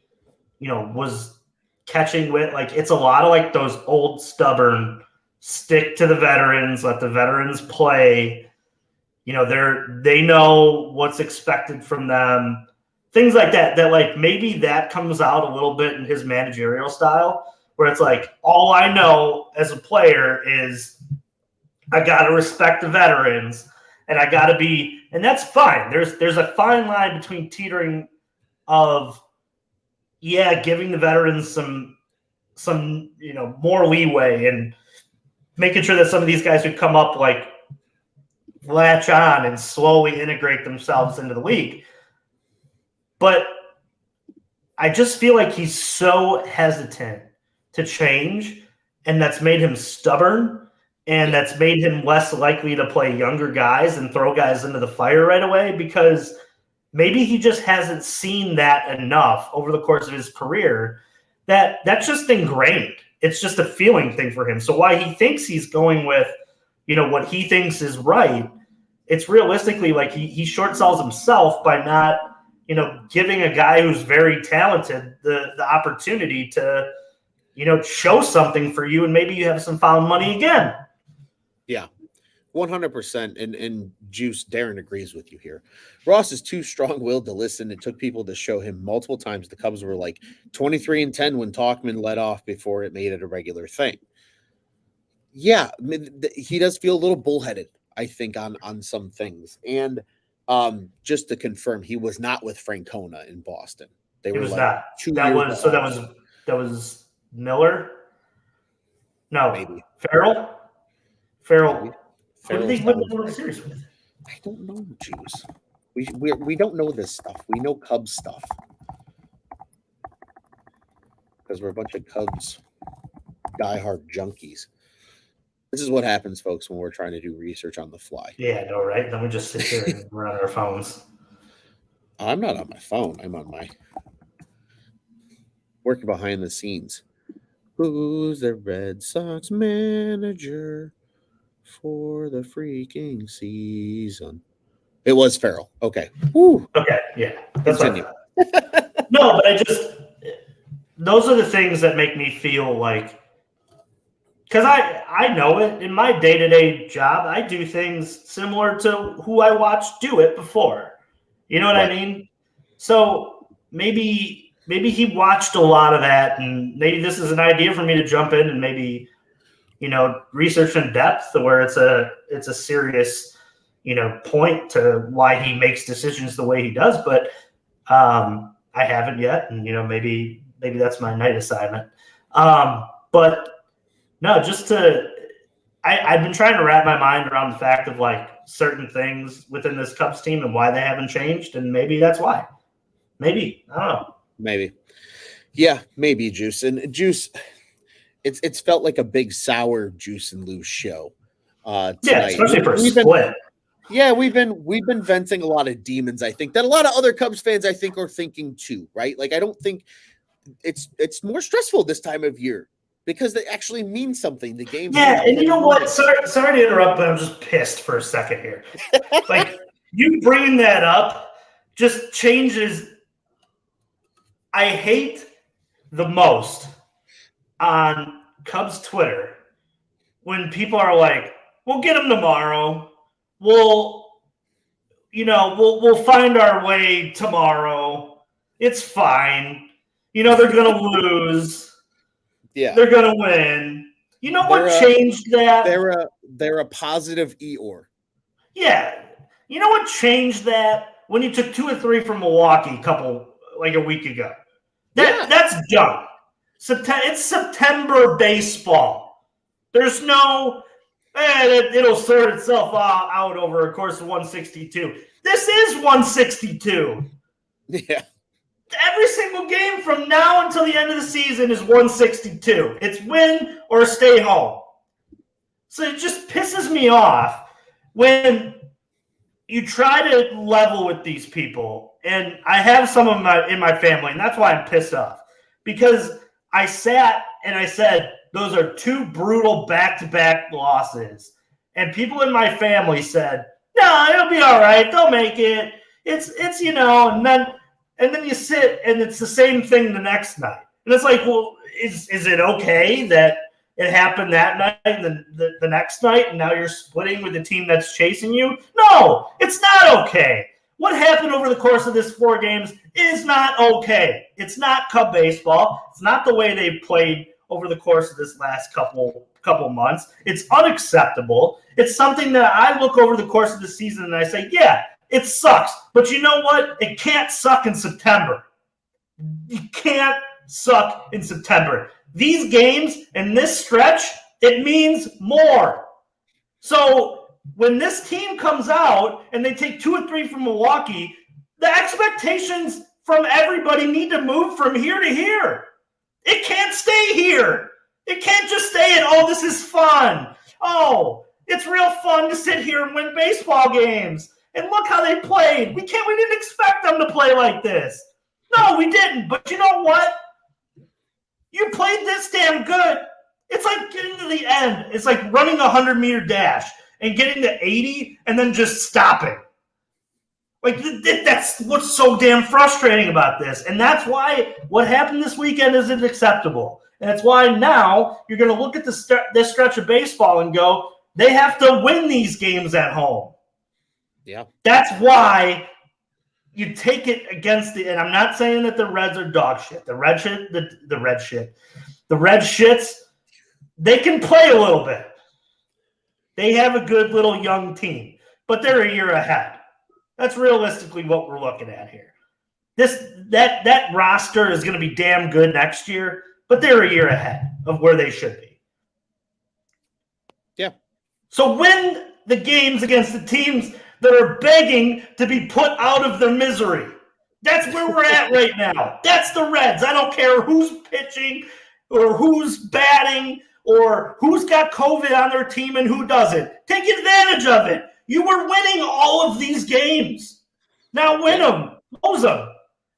was catching with, it's a lot of those old stubborn stick to the veterans, let the veterans play. They know what's expected from them, things like that. That maybe that comes out a little bit in his managerial style, where it's all I know as a player is I got to respect the veterans, and I got to be, and that's fine. There's a fine line between teetering of, giving the veterans some more leeway and making sure that some of these guys who come up latch on and slowly integrate themselves into the league. But I just feel like he's so hesitant to change, and that's made him stubborn, and that's made him less likely to play younger guys and throw guys into the fire right away, because maybe he just hasn't seen that enough over the course of his career that's just ingrained. It's just a feeling thing for him. So why he thinks he's going with, what he thinks is right, it's realistically like he short sells himself by not, giving a guy who's very talented the opportunity to, show something for you, and maybe you have some found money again. Yeah, 100%. And Juice, Darren agrees with you here. Ross is too strong-willed to listen. It took people to show him multiple times. The Cubs were like 23-10 when Tauchman led off before it made it a regular thing. Yeah, he does feel a little bullheaded, I think, on some things. And just to confirm, he was not with Francona in Boston. They were like not. 2 that years. Was so that was Miller. No, Maybe Farrell. Maybe. What did they win the series with? I don't know, Juice. We don't know this stuff. We know Cubs stuff because we're a bunch of Cubs diehard junkies. This is what happens, folks, when we're trying to do research on the fly. Yeah, I know, right? Then we just sit here and we're on our phones. I'm not on my phone. I'm on my working behind the scenes. Who's the Red Sox manager for the freaking season? It was Farrell. Okay. Woo. Okay, yeah. That's Continue. No, but those are the things that make me feel like, because I know it in my day-to-day job, I do things similar to who I watched do it before. You know what I mean? So maybe he watched a lot of that, and maybe this is an idea for me to jump in and maybe, research in depth where it's a serious, point to why he makes decisions the way he does. But I haven't yet, and maybe that's my night assignment. But no, I've been trying to wrap my mind around the fact of like certain things within this Cubs team and why they haven't changed, and maybe that's why. Maybe, I don't know. Maybe. Yeah, maybe, Juice. And Juice, it's felt like a big sour Juice and Luce show tonight. Yeah, especially for a split. We've been venting a lot of demons, I think, that a lot of other Cubs fans, I think, are thinking too, right? Like, I don't think it's more stressful this time of year because they actually mean something. The game. Yeah, and you know what? Sorry to interrupt, but I'm just pissed for a second here. Like, you bringing that up just changes. I hate the most on Cubs Twitter when people are like, "We'll get him tomorrow. We'll find our way tomorrow. It's fine. They're gonna lose. Yeah, they're gonna win." You know what changed that? They're a positive Eeyore. Yeah, you know what changed that? When you took 2 or 3 from Milwaukee a week ago. That's done. It's September baseball. There's no, it'll sort itself out over a course of 162. This is 162. Yeah. Every single game from now until the end of the season is 162. It's win or stay home. So it just pisses me off when you try to level with these people. And I have some of them in my family, and that's why I'm pissed off. Because I sat and I said, those are 2 brutal back-to-back losses. And people in my family said, no, it'll be all right. They'll make it. It's and then you sit and it's the same thing the next night. And it's like, well, is it okay that it happened that night and the next night and now you're splitting with the team that's chasing you? No, it's not okay. What happened over the course of this 4 games is not okay. It's not Cub baseball. It's not the way they played over the course of this last couple months. It's unacceptable. It's something that I look over the course of the season and I say, yeah, it sucks. But you know what? It can't suck in September. You can't suck in September. These games and this stretch, it means more. So when this team comes out and they take 2 or 3 from Milwaukee, the expectations from everybody need to move from here to here. It can't stay here. It can't just stay at, oh, this is fun. Oh, it's real fun to sit here and win baseball games. And look how they played. We didn't expect them to play like this. No, we didn't. But you know what? You played this damn good. It's like getting to the end. It's like running a 100-meter dash and getting to 80 and then just stopping. Like, that's what's so damn frustrating about this. And that's why what happened this weekend isn't acceptable. And that's why now you're going to look at this stretch of baseball and go, they have to win these games at home. Yeah. That's why you take it against and I'm not saying that the Reds are dog shit. The Red Shits, they can play a little bit. They have a good little young team, but they're a year ahead. That's realistically what we're looking at here. That roster is going to be damn good next year, but they're a year ahead of where they should be. Yeah. So win the games against the teams that are begging to be put out of their misery. That's where we're at right now. That's the Reds. I don't care who's pitching or who's batting or who's got COVID on their team and who doesn't. Take advantage of it. You were winning all of these games. Now win them. Close them.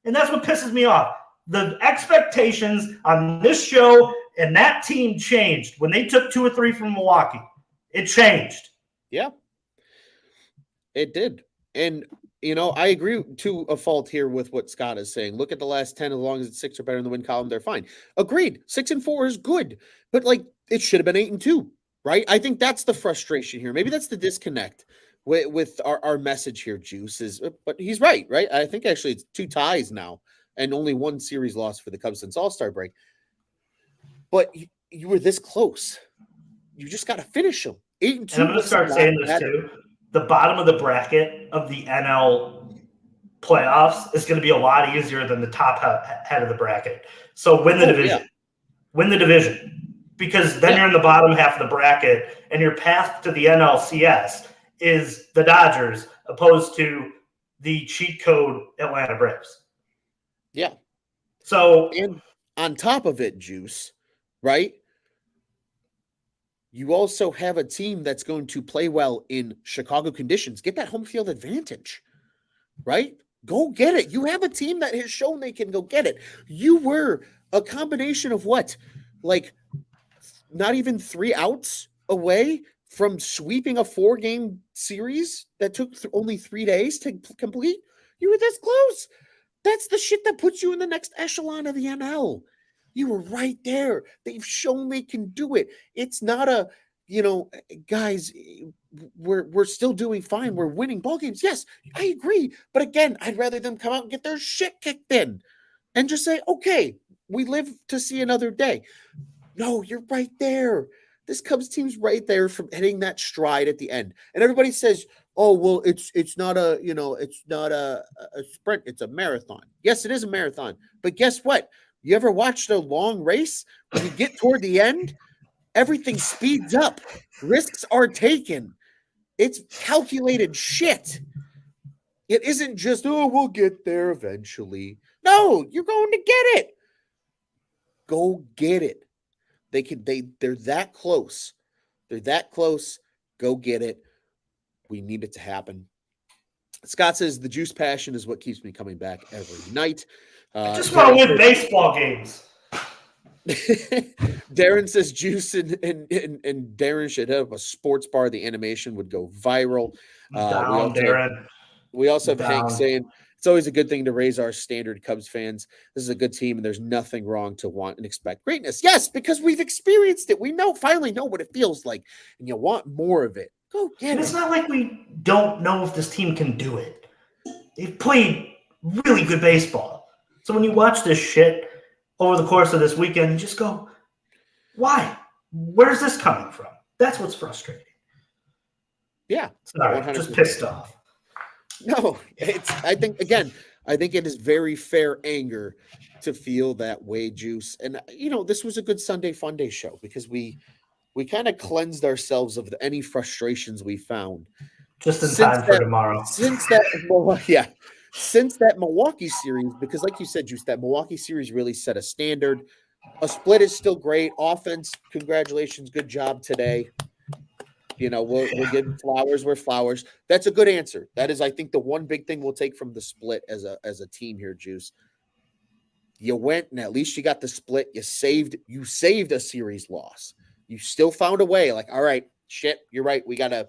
And that's what pisses me off. The expectations on this show and that team changed when they took 2 or 3 from Milwaukee. It changed. Yeah. It did. And, I agree to a fault here with what Scott is saying. Look at the last 10. As long as it's 6 or better in the win column, they're fine. Agreed. 6-4 is good. But, it should have been 8-2, right? I think that's the frustration here. Maybe that's the disconnect with our message here, Juice. But he's right? I think actually it's 2 ties now and only 1 series loss for the Cubs since All-Star break. But you were this close. You just got to finish them. 8-2. And I'm going to start saying this too. The bottom of the bracket of the NL playoffs is going to be a lot easier than the top head of the bracket. So win the division. Yeah. Win the division. Because then you're in the bottom half of the bracket, and your path to the NLCS is the Dodgers opposed to the cheat code Atlanta Braves. Yeah. So, and on top of it, Juice, right? You also have a team that's going to play well in Chicago conditions. Get that home field advantage, right? Go get it. You have a team that has shown they can go get it. You were a combination of what? Not even 3 outs away from sweeping a 4-game series that took only 3 days to complete. You were this close. That's the shit that puts you in the next echelon of the NL. You were right there. They've shown they can do it. It's not a, guys, we're still doing fine. We're winning ball games. Yes, I agree. But again, I'd rather them come out and get their shit kicked in and just say, okay, we live to see another day. No, you're right there. This Cubs team's right there from hitting that stride at the end. And everybody says, oh, well, it's not a, it's not a sprint. It's a marathon. Yes, it is a marathon. But guess what? You ever watched a long race? When you get toward the end, everything speeds up. Risks are taken. It's calculated shit. It isn't just, oh, we'll get there eventually. No, you're going to get it. Go get it. They're that close. They're that close. Go get it. We need it to happen. Scott says the Juice passion is what keeps me coming back every night. I just want to win baseball games. Darren says Juice and Darren should have a sports bar. The animation would go viral. We also have Hank saying it's always a good thing to raise our standard, Cubs fans. This is a good team, and there's nothing wrong to want and expect greatness. Yes, because we've experienced it. We finally know what it feels like, and you want more of it. Go get it. It's not like we don't know if this team can do it. They've played really good baseball. So when you watch this shit over the course of this weekend, you just go, why? Where's this coming from? That's what's frustrating. Yeah. Sorry, 100%. Just pissed off. No, I think it is very fair anger to feel that way, Juice. And, this was a good Sunday Fun Day show because we kind of cleansed ourselves of any frustrations we found. Just in time for tomorrow. since that Milwaukee series, because like you said, Juice, that Milwaukee series really set a standard. A split is still great. Offense, congratulations, good job today. We'll give flowers where flowers. That's a good answer. That is, I think, the one big thing we'll take from the split as a team here, Juice. You went and at least you got the split. You saved a series loss. You still found a way. Like, all right, shit, you're right. We gotta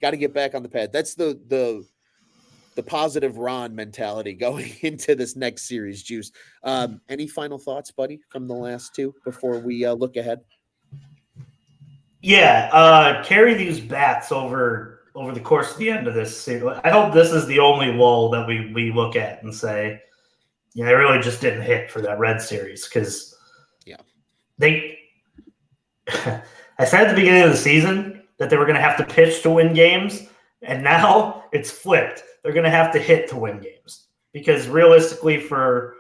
get back on the pad. That's the positive Ron mentality going into this next series, Juice. Any final thoughts, buddy, from the last two before we look ahead? Yeah, carry these bats over the course of the end of this series. I hope this is the only lull that we look at and say, they really just didn't hit for that Red series because they. I said at the beginning of the season that they were going to have to pitch to win games, and now it's flipped. They're going to have to hit to win games because realistically, for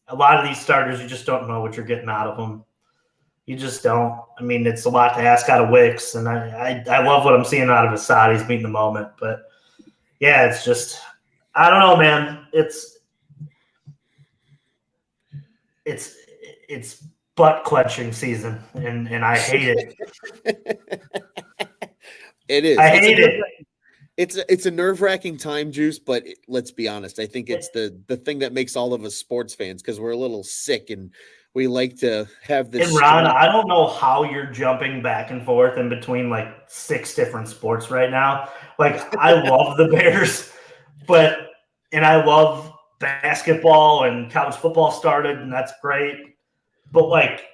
a lot of these starters, you just don't know what you're getting out of them. You just don't. I mean, it's a lot to ask out of Wicks, and I love what I'm seeing out of Assad. He's meeting the moment, but yeah, it's just I don't know, man. It's butt clenching season, and I hate it. It is. I hate it. It's a nerve-wracking time, Juice, but let's be honest. I think it's the thing that makes all of us sports fans because we're a little sick and we like to have this. And Ron, I don't know how you're jumping back and forth in between like 6 different sports right now. Like I love the Bears, and I love basketball and college football started, and that's great. But like,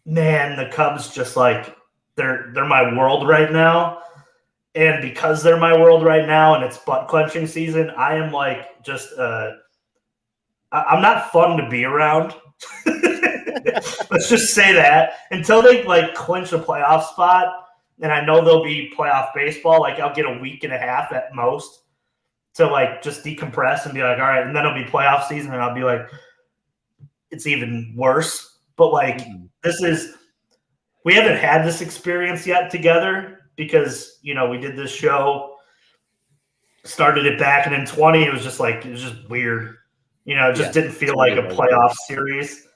man, the Cubs just like they're my world right now. And because they're my world right now and it's butt clenching season, I am like just I'm not fun to be around. Let's just say that until they like clinch a playoff spot, and I know there'll be playoff baseball. Like I'll get a week and a half at most to like just decompress and be like, all right, and then it'll be playoff season, and I'll be like, it's even worse. But like we haven't had this experience yet together because we did this show, started it back, and in 20 it was just weird. It just didn't feel like a playoff series.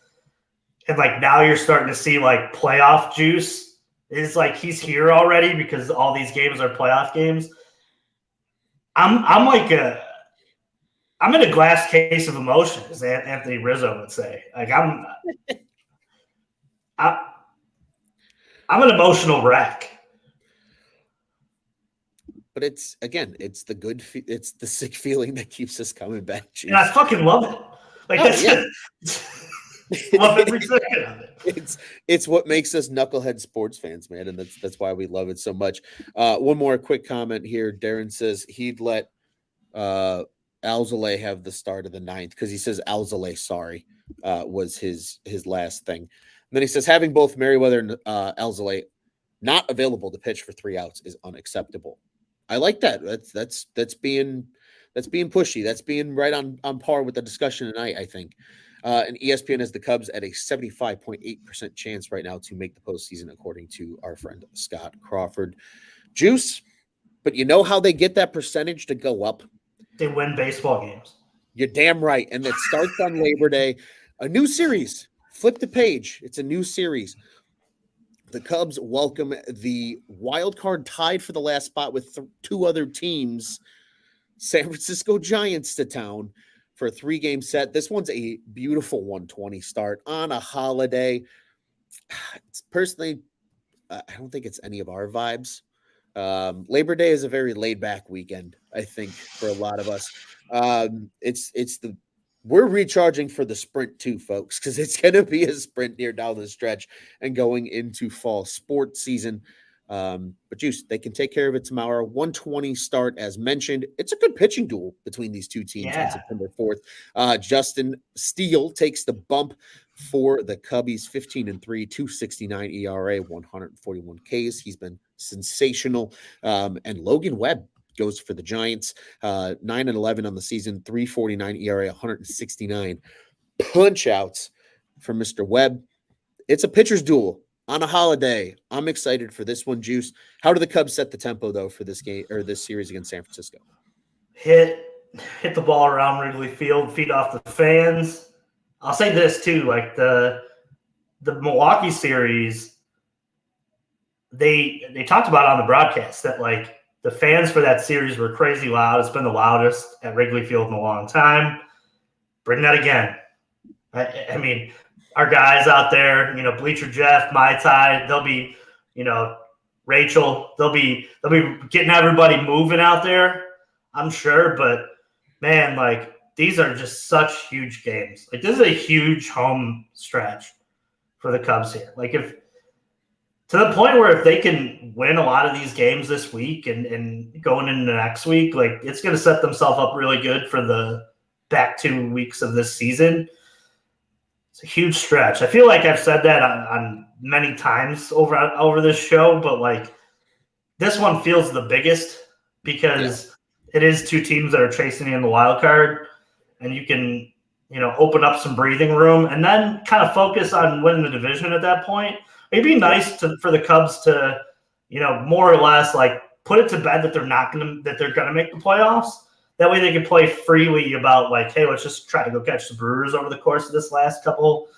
And like now you're starting to see like playoff juice. It's like he's here already because all these games are playoff games. I'm in a glass case of emotion, as Anthony Rizzo would say. Like I'm an emotional wreck. But it's the sick feeling that keeps us coming back. Juice. And I fucking love it. Like love every second of it. It's what makes us knucklehead sports fans, man, and that's why we love it so much. One more quick comment here. Darren says he'd let Alzolay have the start of the 9th because he says Alzolay, was his last thing. And then he says having both Merriweather and Alzolay not available to pitch for 3 outs is unacceptable. I like that. That's being pushy. That's being right on par with the discussion tonight, I think. And ESPN has the Cubs at a 75.8% chance right now to make the postseason, according to our friend Scott Crawford. Juice, but you know how they get that percentage to go up? They win baseball games. You're damn right. And it starts on Labor Day. A new series. Flip the page. It's a new series. The Cubs welcome the wild card tied for the last spot with 2 other teams, San Francisco Giants, to town for a 3-game set. This one's a beautiful 120 start on a holiday. It's personally, I don't think it's any of our vibes. Labor Day is a very laid back weekend, I think, for a lot of us. We're recharging for the sprint too, folks, because it's going to be a sprint here down the stretch and going into fall sports season. But Juice, they can take care of it tomorrow. 120 start, as mentioned. It's a good pitching duel between these two teams on September 4th. Justin Steele takes the bump for the Cubbies, 15-3, 2.69 ERA, 141 Ks. He's been sensational. And Logan Webb goes for the Giants, 9-11 on the season, 3.49 ERA, 169 punch outs for Mr. Webb. It's a pitcher's duel on a holiday. I'm excited for this one, Juice. How do the Cubs set the tempo though for this game or this series against San Francisco? Hit hit the ball around Wrigley Field, feed off the fans. I'll say this too, like the Milwaukee series, they talked about on the broadcast that like the fans for that series were crazy loud. It's been the loudest at Wrigley Field in a long time. Bring that again. I mean, our guys out there, Bleacher Jeff, Mai Tai, they'll be, Rachel, they'll be getting everybody moving out there, I'm sure. But man, like these are just such huge games. Like this is a huge home stretch for the Cubs here. Like if to the point where if they can win a lot of these games this week and going into next week, like it's going to set themselves up really good for the back 2 weeks of this season. It's a huge stretch. I feel like I've said that on many times over this show, but like this one feels the biggest because it is 2 teams that are chasing in the wild card, and you can, open up some breathing room and then kind of focus on winning the division at that point. It'd be nice for the Cubs to, more or less like put it to bed that they're gonna make the playoffs. That way they can play freely about like, hey, let's just try to go catch the Brewers over the course of this last couple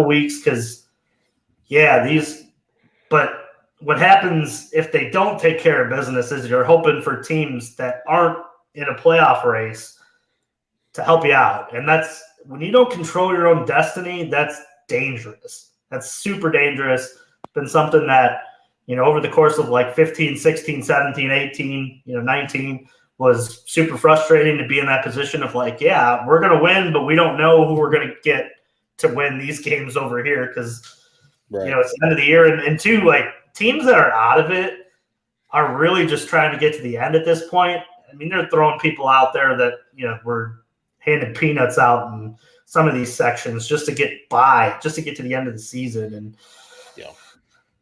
weeks. Because, but what happens if they don't take care of business is you're hoping for teams that aren't in a playoff race to help you out. And that's when you don't control your own destiny, that's dangerous. That's super dangerous. It's been something that, over the course of like 15, 16, 17, 18, 19, was super frustrating to be in that position of like, yeah, we're going to win, but we don't know who we're going to get to win these games over here because, it's the end of the year. And two, like teams that are out of it are really just trying to get to the end at this point. I mean, they're throwing people out there that, were handing peanuts out in some of these sections just to get by, just to get to the end of the season. And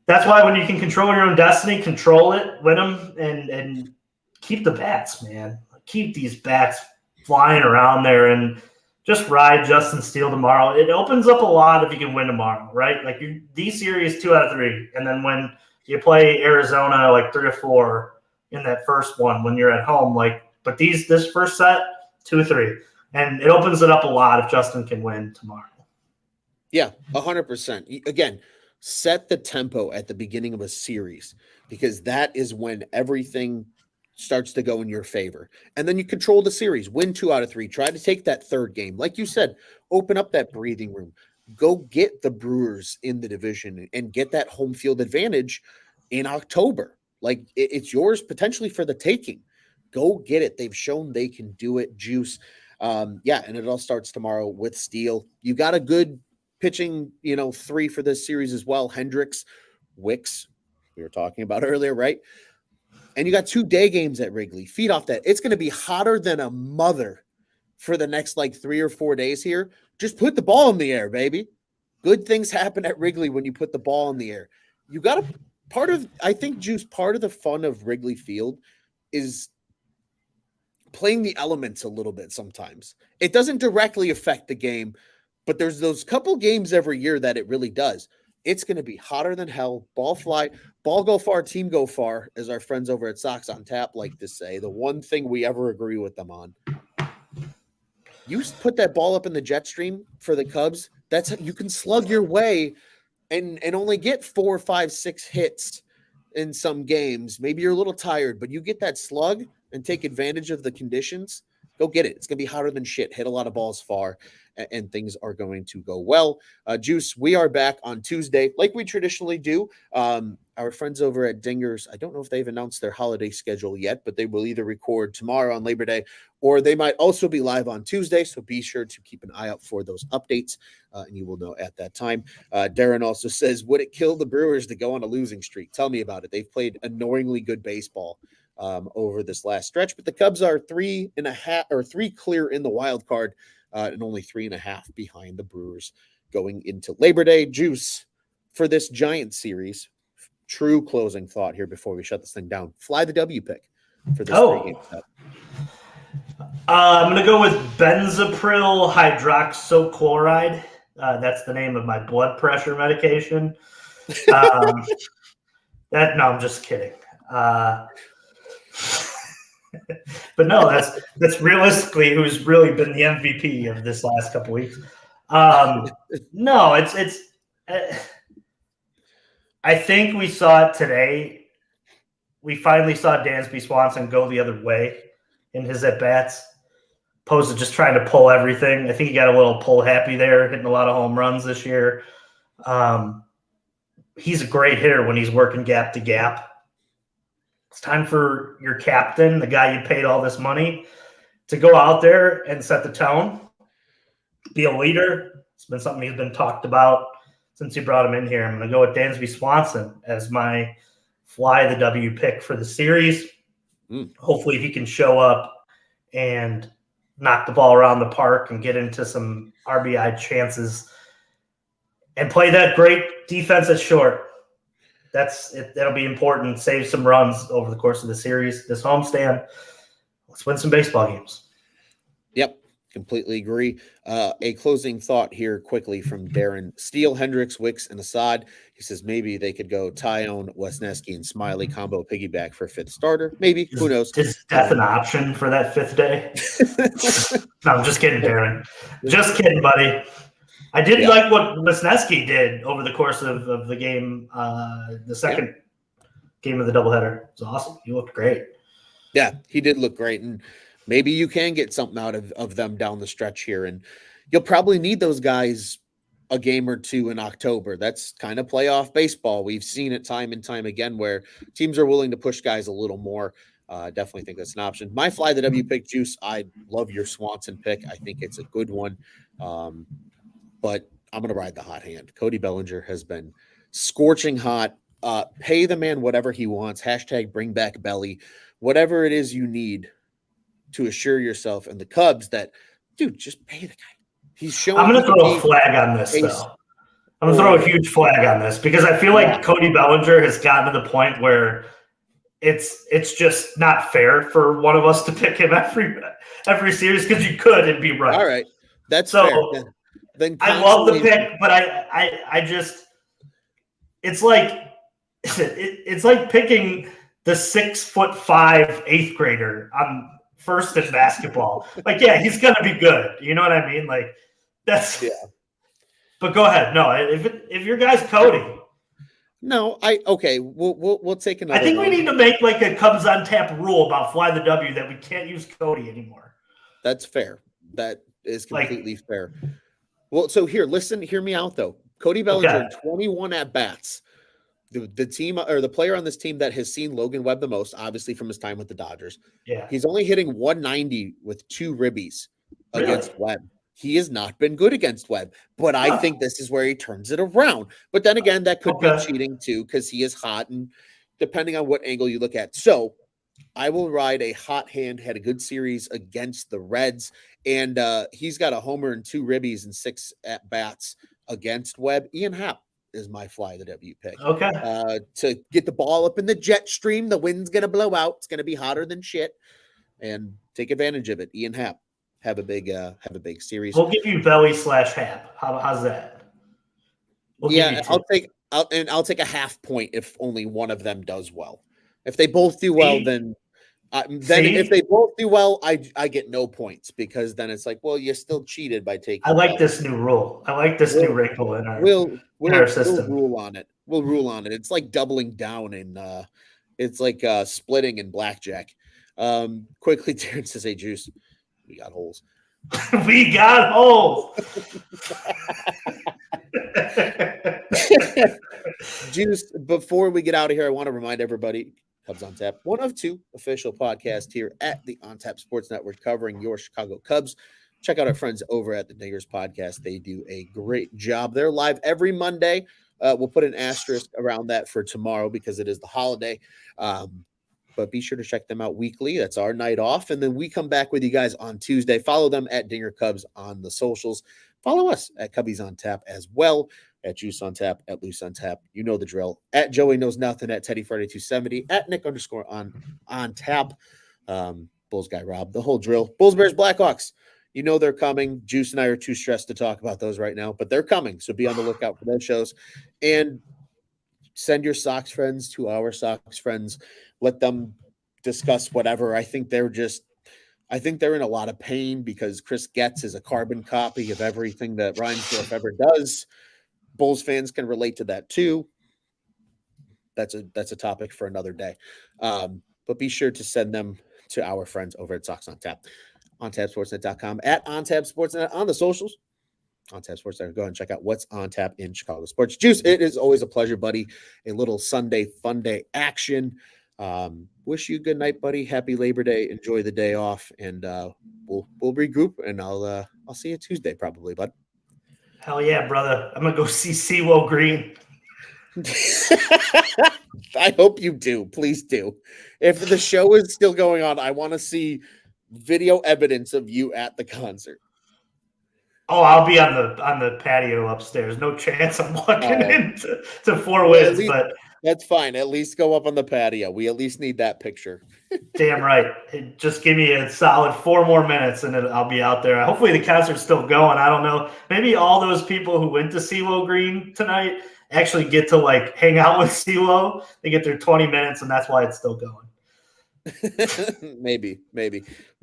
that's why when you can control your own destiny, control it, win them, and keep the bats, man. Keep these bats flying around there and just ride Justin Steele tomorrow. It opens up a lot if you can win tomorrow, right? Like these series 2 out of 3, and then when you play Arizona like 3 or 4 in that first one when you're at home, like. But this first set 2 or 3, and it opens it up a lot if Justin can win tomorrow. Yeah, 100%. Again, set the tempo at the beginning of a series because that is when everything starts to go in your favor. And then you control the series, win 2 out of 3, try to take that third game. Like you said, open up that breathing room, go get the Brewers in the division and get that home field advantage in October. Like it's yours potentially for the taking. Go get it. They've shown they can do it. Juice. And it all starts tomorrow with Steele. You got a good pitching, 3 for this series as well. Hendricks, Wicks, we were talking about earlier, right? And you got 2 day games at Wrigley. Feed off that. It's going to be hotter than a mother for the next 3 or 4 days here. Just put the ball in the air, baby. Good things happen at Wrigley when you put the ball in the air. You got I think, Juice, part of the fun of Wrigley Field is playing the elements a little bit sometimes. It doesn't directly affect the game, but there's those couple games every year that it really does. It's going to be hotter than hell. Ball fly, ball go far, team go far, as our friends over at Sox on Tap like to say. The one thing we ever agree with them on. You put that ball up in the jet stream for the Cubs. That's you can slug your way and only get 4, 5, 6 hits in some games. Maybe you're a little tired, but you get that slug and take advantage of the conditions. Go get it. It's going to be hotter than shit. Hit a lot of balls far, and things are going to go well. Juice, we are back on Tuesday like we traditionally do. Our friends over at Dingers, I don't know if they've announced their holiday schedule yet, but they will either record tomorrow on Labor Day or they might also be live on Tuesday. So be sure to keep an eye out for those updates, and you will know at that time. Darren also says, would it kill the Brewers to go on a losing streak? Tell me about it. They've played annoyingly good baseball over this last stretch, but the Cubs are 3 clear in the wild card and only 3.5 behind the Brewers going into Labor Day. Juice, for this Giants series, true closing thought here before we shut this thing down. Fly the W pick for this 3-game set. I'm going to go with benzopril hydroxychloride. That's the name of my blood pressure medication. No, I'm just kidding. But no, that's realistically who's really been the MVP of this last couple weeks. No, it's. I think we saw it today. We finally saw Dansby Swanson go the other way in his at bats, opposed to just trying to pull everything. I think he got a little pull happy there, hitting a lot of home runs this year. He's a great hitter when he's working gap to gap. It's time for your captain, the guy you paid all this money, to go out there and set the tone, be a leader. It's been something he's been talked about since you brought him in here. I'm going to go with Dansby Swanson as my fly the W pick for the series. Hopefully he can show up and knock the ball around the park and get into some RBI chances and play that great defense at short. That'll be important. Save some runs over the course of the series. This homestand, let's win some baseball games. Yep, completely agree. A closing thought here quickly from Darren. Steele, Hendricks, Wicks, and Assad. He says maybe they could go Tyone, Wesneski, and Smiley combo piggyback for fifth starter. Maybe. Who knows? Is death an option for that fifth day? No, I'm just kidding, Darren. Just kidding, buddy. I did like what Wesneski did over the course of the game, the second game of the doubleheader. It was awesome. He looked great. Yeah, he did look great. And maybe you can get something out of them down the stretch here. And you'll probably need those guys a game or two in October. That's kind of playoff baseball. We've seen it time and time again where teams are willing to push guys a little more. Definitely think that's an option. My fly the W pick, Juice. I love your Swanson pick. I think it's a good one. But I'm going to ride the hot hand. Cody Bellinger has been scorching hot. Pay the man whatever he wants. Hashtag bring back Belly. Whatever it is you need to assure yourself and the Cubs that, dude, just pay the guy. He's showing. I'm going to throw a flag on this, though. I'm going to throw a huge flag on this because I feel like Cody Bellinger has gotten to the point where it's just not fair for one of us to pick him every series because you could and be right. All right. That's so fair. Then I love the pick, but I just it's like picking the 6'5" eighth grader on first in basketball. Like, yeah, he's gonna be good. You know what I mean? Like that's But go ahead. No, if your guy's Cody. No, we'll take another. I think we need to make like a Cubs on tap rule about fly the W that we can't use Cody anymore. That's fair. That is completely fair. Well, so hear me out though. Cody Bellinger, 21 at bats. The team or the player on this team that has seen Logan Webb the most, obviously from his time with the Dodgers. Yeah, he's only hitting 190 with 2 ribbies against Webb. He has not been good against Webb, but I think this is where he turns it around. But then again, that could be cheating too because he is hot, and depending on what angle you look at. So I will ride a hot hand. Had a good series against the Reds, and he's got a homer and 2 ribbies and 6 at bats against Webb. Ian Happ is my fly the W pick. Okay. To get the ball up in the jet stream, the wind's gonna blow out. It's gonna be hotter than shit, and take advantage of it. Ian Happ have a big series. We'll give you Belly /Happ. How's that? I'll take a half point if only one of them does well. If they both do well, then if they both do well, I get no points because then it's like, well, you still cheated by taking. I like this new rule. I like this new wrinkle in our system. We'll rule on it. We'll rule on it. It's like doubling down in it's like splitting in blackjack. Quickly, Terrence says, "Hey, Juice, we got holes." We got holes. Juice, before we get out of here, I want to remind everybody, Cubs on Tap, one of 2 official podcasts here at the On Tap Sports Network covering your Chicago Cubs. Check out our friends over at the Dingers Podcast. They do a great job. They're live every Monday. We'll put an asterisk around that for tomorrow because it is the holiday. But be sure to check them out weekly. That's our night off. And then we come back with you guys on Tuesday. Follow them at Dinger Cubs on the socials. Follow us at Cubbies on Tap as well, at Juice on Tap, at Luce on Tap. You know the drill. At Joey Knows Nothing, at Teddy Friday 270, at Nick _on tap. Bulls Guy Rob, the whole drill. Bulls, Bears, Blackhawks. You know they're coming. Juice and I are too stressed to talk about those right now, but they're coming. So be on the lookout for those shows. And send your Sox friends to our Sox friends. Let them discuss whatever. I think they're in a lot of pain because Chris Getz is a carbon copy of everything that Reinsdorf ever does. Bulls fans can relate to that too. That's a topic for another day. But be sure to send them to our friends over at Sox on Tap, ontapsportsnet.com, at ontapsportsnet on the socials. On Tap Sports, go ahead and check out what's on tap in Chicago sports. Juice, it is always a pleasure, buddy. A little Sunday fun day action. Wish you a good night, buddy. Happy Labor Day. Enjoy the day off, and we'll regroup. And I'll see you Tuesday probably, bud. Hell yeah, brother! I'm gonna go see Seawell Green. I hope you do. Please do. If the show is still going on, I want to see video evidence of you at the concert. Oh, I'll be on the patio upstairs. No chance I'm walking into Four Winds, but that's fine. At least go up on the patio. We at least need that picture. Damn right. Just give me a solid 4 more minutes and then I'll be out there. Hopefully the concert's still going. I don't know. Maybe all those people who went to CeeLo Green tonight actually get to like hang out with CeeLo. They get their 20 minutes and that's why it's still going. Maybe.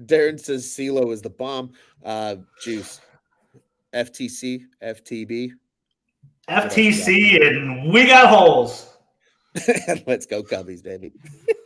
Darren says CeeLo is the bomb. Juice. FTC, FTB. FTC, and we got holes. Let's go Cubbies, baby.